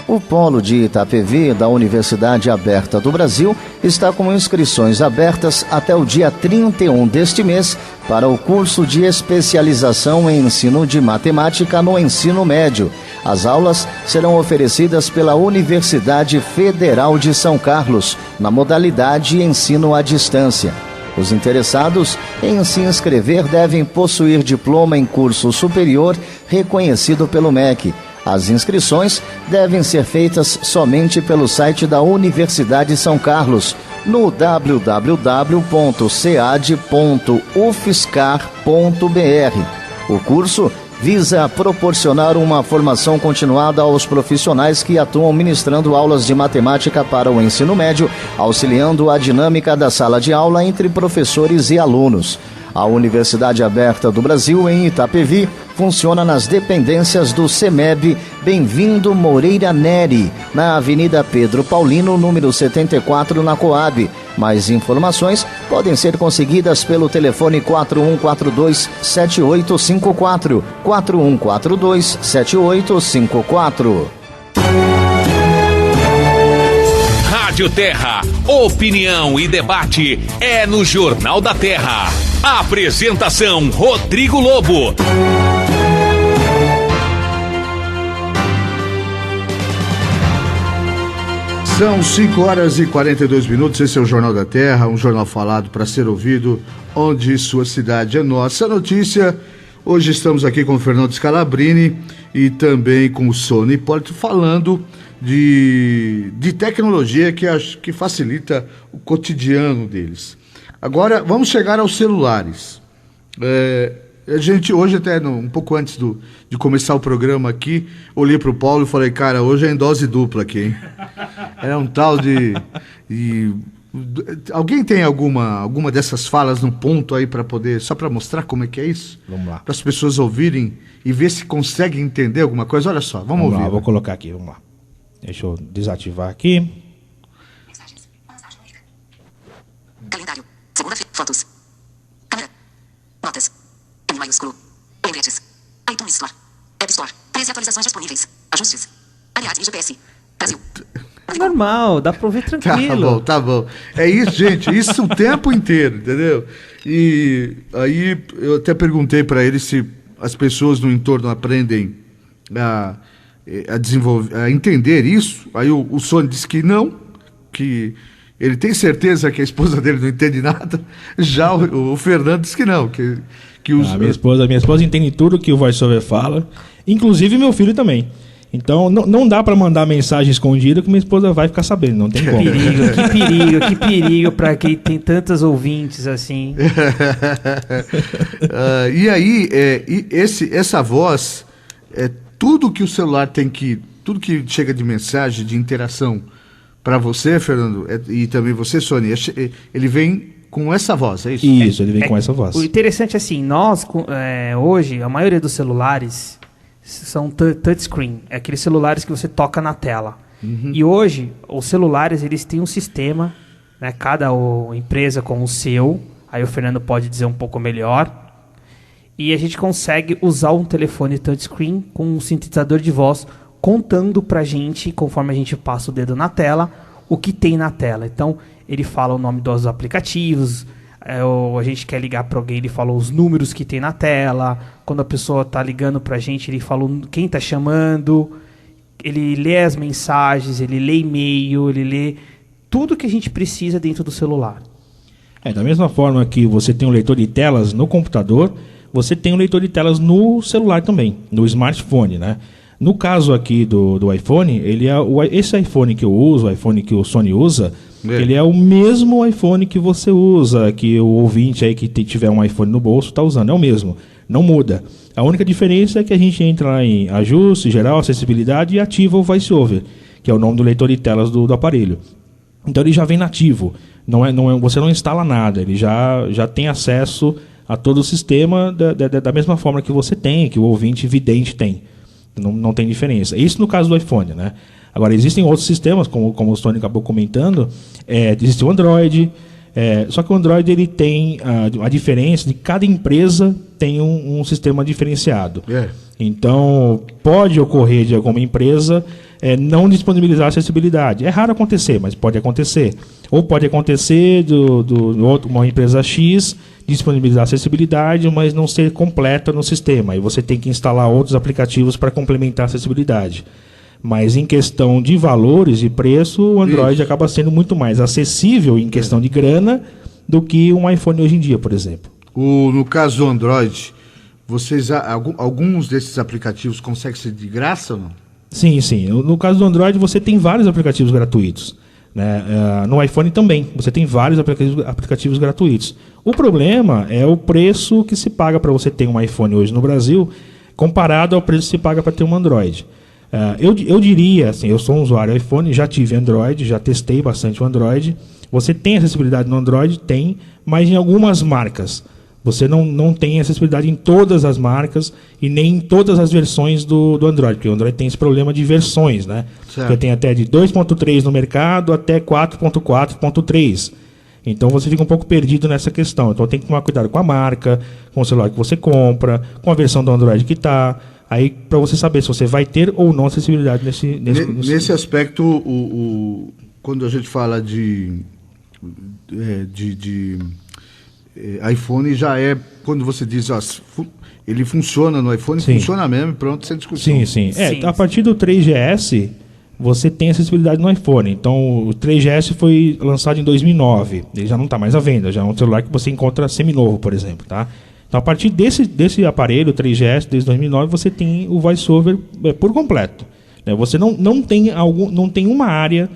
O Polo de Itapevi, da Universidade Aberta do Brasil, está com inscrições abertas até o dia 31 deste mês para o curso de especialização em ensino de matemática no ensino médio. As aulas serão oferecidas pela Universidade Federal de São Carlos, na modalidade ensino à distância. Os interessados em se inscrever devem possuir diploma em curso superior reconhecido pelo MEC. As inscrições devem ser feitas somente pelo site da Universidade São Carlos, no www.cead.ufscar.br. O curso visa proporcionar uma formação continuada aos profissionais que atuam ministrando aulas de matemática para o ensino médio, auxiliando a dinâmica da sala de aula entre professores e alunos. A Universidade Aberta do Brasil, em Itapevi, funciona nas dependências do CEMEB Bem-vindo Moreira Neri, na Avenida Pedro Paulino, número 74, na Coab. Mais informações podem ser conseguidas pelo telefone 4142-7854, 4142-7854. Rádio Terra, opinião e debate é no Jornal da Terra. Apresentação Rodrigo Lobo. São 5h42. Esse é o Jornal da Terra, um jornal falado para ser ouvido, onde sua cidade é nossa notícia. Hoje estamos aqui com o Fernando Scalabrini e também com o Sony Hipólito falando de tecnologia que facilita o cotidiano deles. Agora, vamos chegar aos celulares. A gente, hoje até um pouco antes de começar o programa aqui, olhei para o Paulo e falei, cara, hoje é em dose dupla aqui, hein? É um tal de alguém tem alguma dessas falas no ponto aí para poder, só para mostrar como é que é isso? Vamos lá. Para as pessoas ouvirem e ver se conseguem entender alguma coisa. Olha só, vamos ouvir. Lá, vou colocar aqui, vamos lá. Deixa eu desativar aqui. Calendário. Segunda-feira. Fotos. Câmera. Notas. Em maiúsculo. Lembretes. iTunes Store. App Store. 13 atualizações disponíveis. Ajustes. Aliás, GPS. Brasil. É normal, dá pra ouvir tranquilo. Tá bom. É isso, gente. Isso o tempo inteiro, entendeu? E aí eu até perguntei para ele se as pessoas no entorno aprendem a desenvolver, a entender isso. Aí o Sônia disse que não, que ele tem certeza que a esposa dele não entende nada. Já o Fernando disse que não, que minha esposa entende tudo que o VoiceOver fala, inclusive meu filho também. Então não dá para mandar mensagem escondida que minha esposa vai ficar sabendo, não tem como. Que perigo para quem tem tantas ouvintes assim. E aí, essa voz, tudo que o celular tem tudo que chega de mensagem, de interação para você, Fernando, e também você, Sônia, ele vem com essa voz, é isso? Isso, ele vem com essa voz. O interessante é assim, nós, hoje, a maioria dos celulares são touchscreen. É aqueles celulares que você toca na tela. Uhum. E hoje, os celulares, eles têm um sistema, né, cada empresa com o seu. Aí o Fernando pode dizer um pouco melhor. E a gente consegue usar um telefone touchscreen com um sintetizador de voz contando pra gente, conforme a gente passa o dedo na tela, o que tem na tela. Então, ele fala o nome dos aplicativos, a gente quer ligar para alguém, ele fala os números que tem na tela. Quando a pessoa está ligando para a gente, ele fala quem está chamando, ele lê as mensagens, ele lê e-mail, ele lê tudo que a gente precisa dentro do celular. Da mesma forma que você tem um leitor de telas no computador, você tem um leitor de telas no celular também, no smartphone, né? No caso aqui do iPhone, esse iPhone que eu uso, o iPhone que o Sony usa, ele é o mesmo iPhone que você usa, que o ouvinte aí que tiver um iPhone no bolso está usando, é o mesmo, não muda. A única diferença é que a gente entra lá em ajuste, geral, acessibilidade e ativa o VoiceOver, que é o nome do leitor de telas do aparelho. Então ele já vem nativo, você não instala nada, ele já tem acesso a todo o sistema da mesma forma que você tem, que o ouvinte vidente tem. Não tem diferença. Isso no caso do iPhone, né? Agora, existem outros sistemas, como o Tony acabou comentando, existe o Android, só que o Android ele tem a diferença de cada empresa tem um sistema diferenciado. Então, pode ocorrer de alguma empresa não disponibilizar acessibilidade. É raro acontecer, mas pode acontecer. Ou pode acontecer uma empresa X disponibilizar acessibilidade, mas não ser completa no sistema. Aí você tem que instalar outros aplicativos para complementar a acessibilidade. Mas em questão de valores e preço, o Android acaba sendo muito mais acessível em questão de grana do que um iPhone hoje em dia, por exemplo. No caso do Android, alguns desses aplicativos conseguem ser de graça ou não? Sim. No caso do Android, você tem vários aplicativos gratuitos. Né? No iPhone também, você tem vários aplicativos gratuitos. O problema é o preço que se paga para você ter um iPhone hoje no Brasil, comparado ao preço que se paga para ter um Android. Eu diria, assim, eu sou um usuário iPhone, já tive Android, já testei bastante o Android. Você tem acessibilidade no Android? Tem, mas em algumas marcas. Você não tem acessibilidade em todas as marcas e nem em todas as versões do Android, porque o Android tem esse problema de versões, né? Você tem até de 2.3 no mercado até 4.4.3. Então você fica um pouco perdido nessa questão. Então tem que tomar cuidado com a marca, com o celular que você compra, com a versão do Android que está. Aí para você saber se você vai ter ou não acessibilidade nesse aspecto, quando a gente fala de iPhone, já quando você diz ele funciona no iPhone, funciona mesmo, pronto, sem discussão. Sim. A partir do 3GS você tem acessibilidade no iPhone. Então o 3GS foi lançado em 2009, ele já não está mais à venda, já é um celular que você encontra seminovo, por exemplo, tá? Então a partir desse aparelho 3GS desde 2009 você tem o VoiceOver por completo, né? Você não tem uma área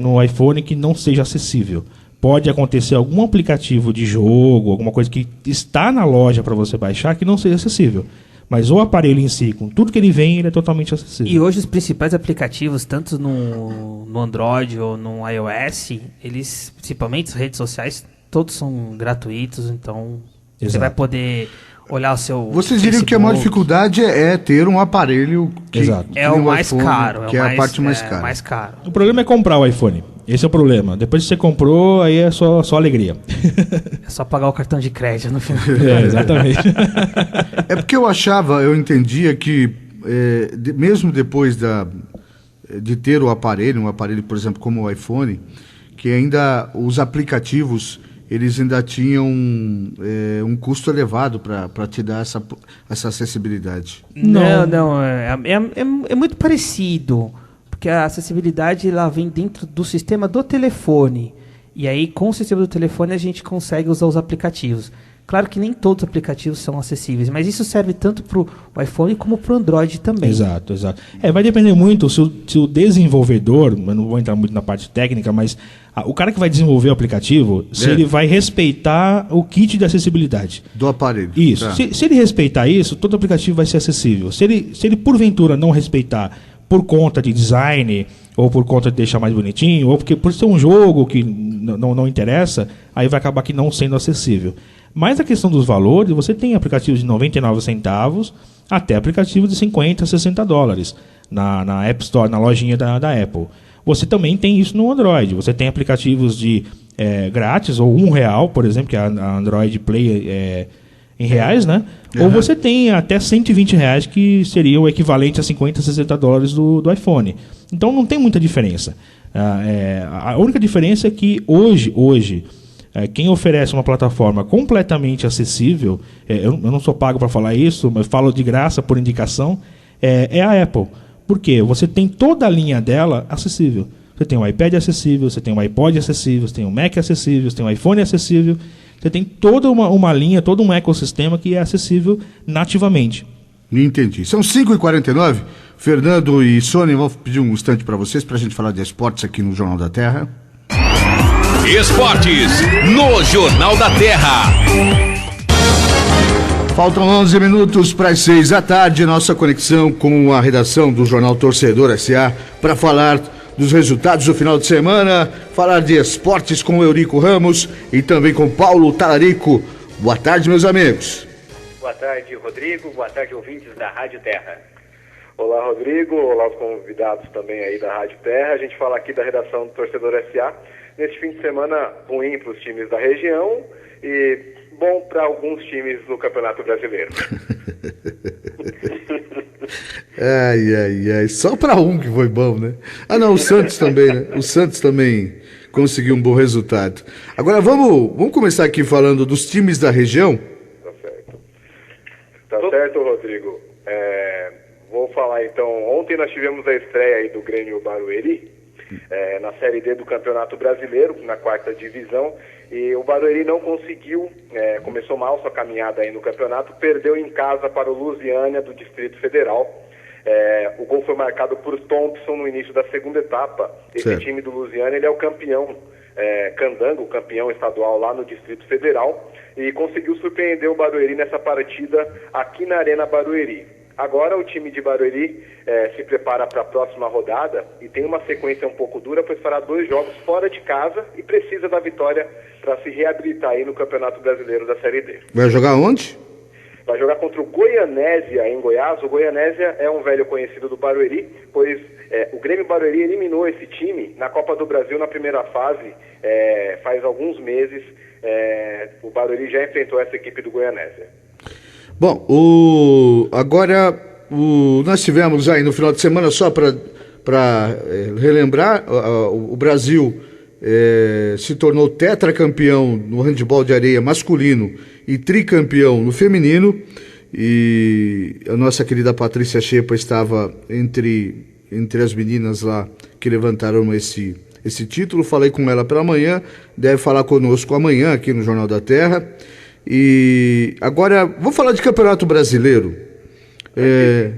no iPhone que não seja acessível. Pode acontecer algum aplicativo de jogo, alguma coisa que está na loja para você baixar que não seja acessível. Mas o aparelho em si, com tudo que ele vem, ele é totalmente acessível. E hoje os principais aplicativos, tanto no Android ou no iOS, eles, principalmente as redes sociais, todos são gratuitos, então você vai poder olhar o seu Vocês diriam que a maior dificuldade é ter um aparelho que é o mais iPhone, caro, que é a parte mais cara. O problema é comprar o iPhone. Esse é o problema. Depois que você comprou, aí é só alegria. É só pagar o cartão de crédito no final. Exatamente. É porque eu entendia que mesmo depois de ter um aparelho, por exemplo, como o iPhone, que ainda os aplicativos eles ainda tinham um custo elevado para te dar essa acessibilidade. Não, é muito parecido. Porque a acessibilidade ela vem dentro do sistema do telefone. E aí, com o sistema do telefone, a gente consegue usar os aplicativos. Claro que nem todos os aplicativos são acessíveis, mas isso serve tanto para o iPhone como para o Android também. Exato. Vai depender muito se o desenvolvedor, eu não vou entrar muito na parte técnica, mas o cara que vai desenvolver o aplicativo, se ele vai respeitar o kit de acessibilidade do aparelho. Isso. Tá. Se ele respeitar isso, todo aplicativo vai ser acessível. Se ele porventura não respeitar, por conta de design, ou por conta de deixar mais bonitinho, ou porque por ser um jogo que não interessa, aí vai acabar que não sendo acessível. Mas a questão dos valores, você tem aplicativos de 99 centavos até aplicativos de 50, 60 dólares na App Store, na lojinha da Apple. Você também tem isso no Android. Você tem aplicativos de grátis, ou R$1, por exemplo, que é a Android Play em reais, né? Uhum. Ou você tem até R$120, que seria o equivalente a 50, 60 dólares do iPhone. Então não tem muita diferença. A única diferença é que hoje quem oferece uma plataforma completamente acessível, eu não sou pago para falar isso, mas falo de graça por indicação, é a Apple. Por quê? Você tem toda a linha dela acessível. Você tem o iPad acessível, você tem o iPod acessível, você tem o Mac acessível, você tem o iPhone acessível. Você tem toda uma linha, todo um ecossistema que é acessível nativamente. Entendi. São 5h49. Fernando e Sônia, vou pedir um instante para vocês, para a gente falar de esportes aqui no Jornal da Terra. Esportes no Jornal da Terra. Faltam 11 minutos para as 6 da tarde, nossa conexão com a redação do Jornal Torcedor S.A. para falar dos resultados do final de semana, falar de esportes com o Eurico Ramos e também com Paulo Talarico. Boa tarde, meus amigos. Boa tarde, Rodrigo. Boa tarde, ouvintes da Rádio Terra. Olá, Rodrigo. Olá, os convidados também aí da Rádio Terra. A gente fala aqui da redação do Torcedor S.A. Neste fim de semana ruim para os times da região e bom para alguns times no Campeonato Brasileiro. Ai, só para um que foi bom, né? Ah, não, o Santos também, né? O Santos também conseguiu um bom resultado. Agora vamos começar aqui falando dos times da região. Tá certo. Tá certo, Rodrigo. Vou falar então, ontem nós tivemos a estreia aí do Grêmio Barueri, na Série D do Campeonato Brasileiro, na 4ª divisão, e o Barueri não conseguiu, começou mal sua caminhada aí no campeonato, perdeu em casa para o Lusiânia do Distrito Federal. O gol foi marcado por Thompson no início da segunda etapa. Esse time do Lusiânia, ele é o campeão candango, campeão estadual lá no Distrito Federal, e conseguiu surpreender o Barueri nessa partida aqui na Arena Barueri. Agora o time de Barueri se prepara para a próxima rodada e tem uma sequência um pouco dura, pois fará 2 jogos fora de casa e precisa da vitória para se reabilitar aí no Campeonato Brasileiro da Série D. Vai jogar onde? Vai jogar contra o Goianésia em Goiás. O Goianésia é um velho conhecido do Barueri, pois o Grêmio Barueri eliminou esse time na Copa do Brasil na primeira fase, faz alguns meses. O Barueri já enfrentou essa equipe do Goianésia. Bom, nós tivemos aí no final de semana, só para relembrar, o Brasil se tornou tetracampeão no handebol de areia masculino e tricampeão no feminino, e a nossa querida Patrícia Chepa estava entre as meninas lá que levantaram esse título. Falei com ela pela manhã, deve falar conosco amanhã aqui no Jornal da Terra. E agora, vou falar de Campeonato Brasileiro.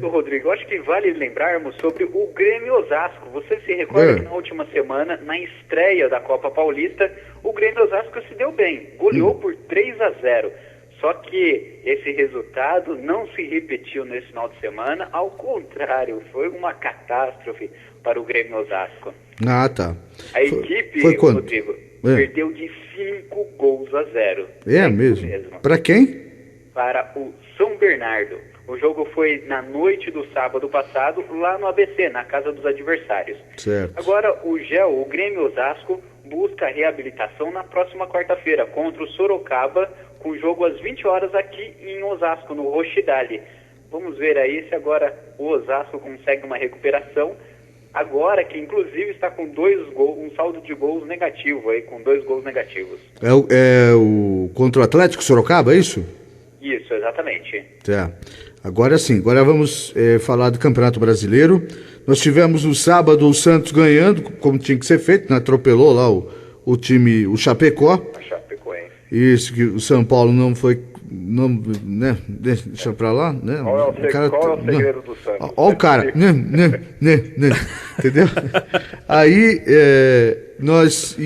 Rodrigo, acho que vale lembrarmos sobre o Grêmio Osasco. Você se recorda que na última semana, na estreia da Copa Paulista, o Grêmio Osasco se deu bem, goleou por 3-0. Só que esse resultado não se repetiu nesse final de semana, ao contrário, foi uma catástrofe para o Grêmio Osasco. Ah, tá. A equipe, foi quanto? Rodrigo, perdeu de 5-0. É mesmo? Para quem? Para o São Bernardo. O jogo foi na noite do sábado passado, lá no ABC, na casa dos adversários. Certo. Agora, o Grêmio Osasco busca a reabilitação na próxima quarta-feira contra o Sorocaba, com jogo às 20 horas aqui em Osasco, no Rochidale. Vamos ver aí se agora o Osasco consegue uma recuperação. Agora que inclusive está com 2 gols, um saldo de gols negativo aí, com 2 gols negativos. É o contra o Atlético Sorocaba, é isso? Isso, exatamente. Tá. Agora sim, agora vamos falar do Campeonato Brasileiro. Nós tivemos no sábado o Santos ganhando, como tinha que ser feito, né? Atropelou lá o time, o Chapecó. A Chapecoense. Isso, que o São Paulo não foi, né? Deixa pra lá, né? Qual é o segredo do Santos? Olha o cara, entendeu? Aí,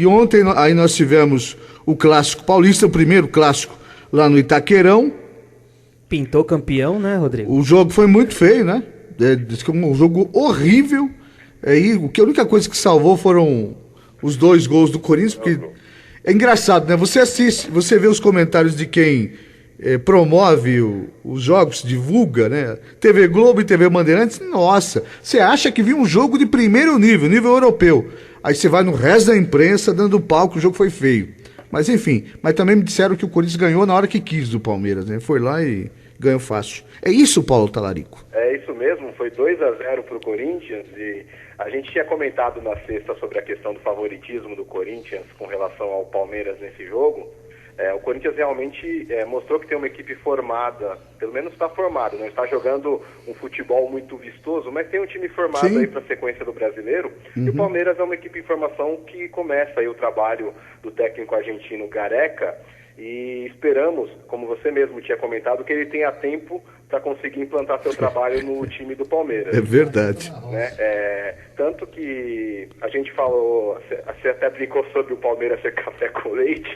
ontem aí nós tivemos o Clássico Paulista, o primeiro clássico lá no Itaquerão. Pintou campeão, né, Rodrigo? O jogo foi muito feio, né? Diz que é um jogo horrível. E a única coisa que salvou foram os 2 gols do Corinthians, porque é engraçado, né? Você assiste, você vê os comentários de quem promove os jogos, divulga, né? TV Globo e TV Bandeirantes, nossa, você acha que viu um jogo de primeiro nível europeu. Aí você vai no resto da imprensa dando pau que o jogo foi feio. Mas enfim, mas também me disseram que o Corinthians ganhou na hora que quis do Palmeiras, né? Foi lá e ganhou fácil. É isso, Paulo Talarico? É isso mesmo, foi 2-0 pro Corinthians e a gente tinha comentado na sexta sobre a questão do favoritismo do Corinthians com relação ao Palmeiras nesse jogo. O Corinthians realmente mostrou que tem uma equipe formada, pelo menos está formado, não está jogando um futebol muito vistoso, mas tem um time formado aí para a sequência do Brasileiro. E o Palmeiras é uma equipe em formação que começa aí o trabalho do técnico argentino Gareca e esperamos, como você mesmo tinha comentado, que ele tenha tempo para conseguir implantar seu trabalho no time do Palmeiras. É verdade. Né? Tanto que a gente falou, você até brincou sobre o Palmeiras ser café com leite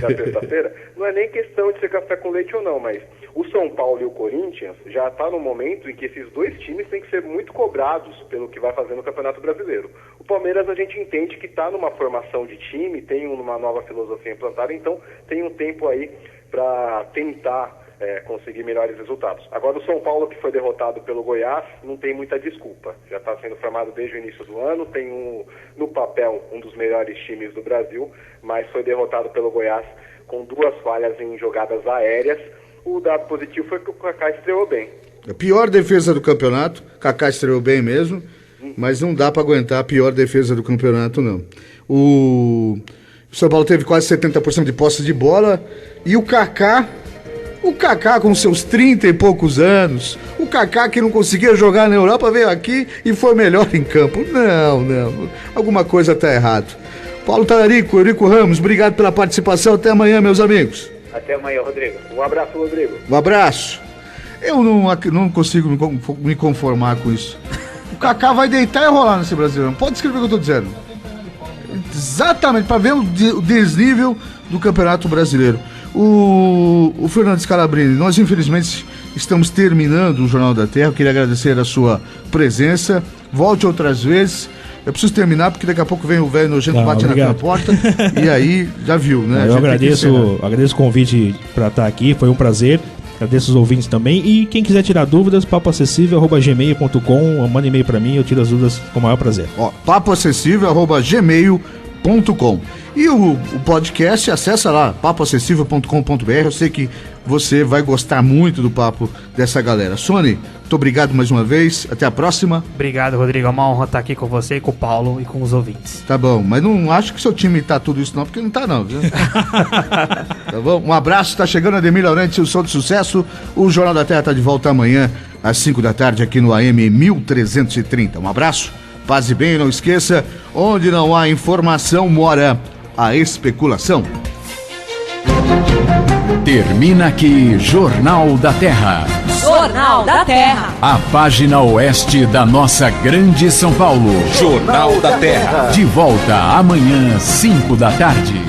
na terça-feira. Não é nem questão de ser café com leite ou não, mas o São Paulo e o Corinthians já está no momento em que esses 2 times têm que ser muito cobrados pelo que vai fazer no Campeonato Brasileiro. O Palmeiras a gente entende que está numa formação de time, tem uma nova filosofia implantada, então tem um tempo aí para tentar conseguir melhores resultados. Agora o São Paulo, que foi derrotado pelo Goiás, não tem muita desculpa. Já está sendo formado desde o início do ano, tem no papel um dos melhores times do Brasil, mas foi derrotado pelo Goiás com 2 falhas em jogadas aéreas. O dado positivo foi que o Kaká estreou bem. A pior defesa do campeonato, Kaká estreou bem mesmo, mas não dá para aguentar a pior defesa do campeonato, não. O São Paulo teve quase 70% de posse de bola e o Kaká com seus 30 e poucos anos, o Kaká que não conseguia jogar na Europa veio aqui e foi melhor em campo. Não, alguma coisa está errado. Paulo Talarico, Eurico Ramos, obrigado pela participação, até amanhã, meus amigos. Até amanhã, Rodrigo. Um abraço, Rodrigo. Um abraço. Eu não consigo me conformar com isso. O Kaká vai deitar e rolar nesse Brasileirão. Pode escrever o que eu tô dizendo. Exatamente, para ver o desnível do Campeonato Brasileiro. O Fernando Scalabrini, nós infelizmente estamos terminando o Jornal da Terra. Eu queria agradecer a sua presença. Volte outras vezes. Eu preciso terminar porque daqui a pouco vem o velho nojento, bate na porta e aí já viu, né? Eu agradeço o convite para estar aqui, foi um prazer. Agradeço os ouvintes também. E quem quiser tirar dúvidas, papoacessível@gmail.com, manda e-mail para mim, eu tiro as dúvidas com o maior prazer. papoacessível@gmail.com. E o podcast, acessa lá, papoacessível.com.br. Eu sei que você vai gostar muito do papo dessa galera. Sony, muito obrigado mais uma vez. Até a próxima. Obrigado, Rodrigo. É uma honra estar aqui com você, com o Paulo e com os ouvintes. Tá bom, mas não acho que seu time tá tudo isso não, porque não tá não, viu? Tá bom? Um abraço, tá chegando Ademir Laurenti, o som de sucesso. O Jornal da Terra tá de volta amanhã, às 5 da tarde, aqui no AM 1330. Um abraço, paz e bem, não esqueça, onde não há informação, mora a especulação. Termina aqui Jornal da Terra. Jornal da Terra. A página oeste da nossa grande São Paulo. Jornal da Terra. De volta amanhã, 5 da tarde.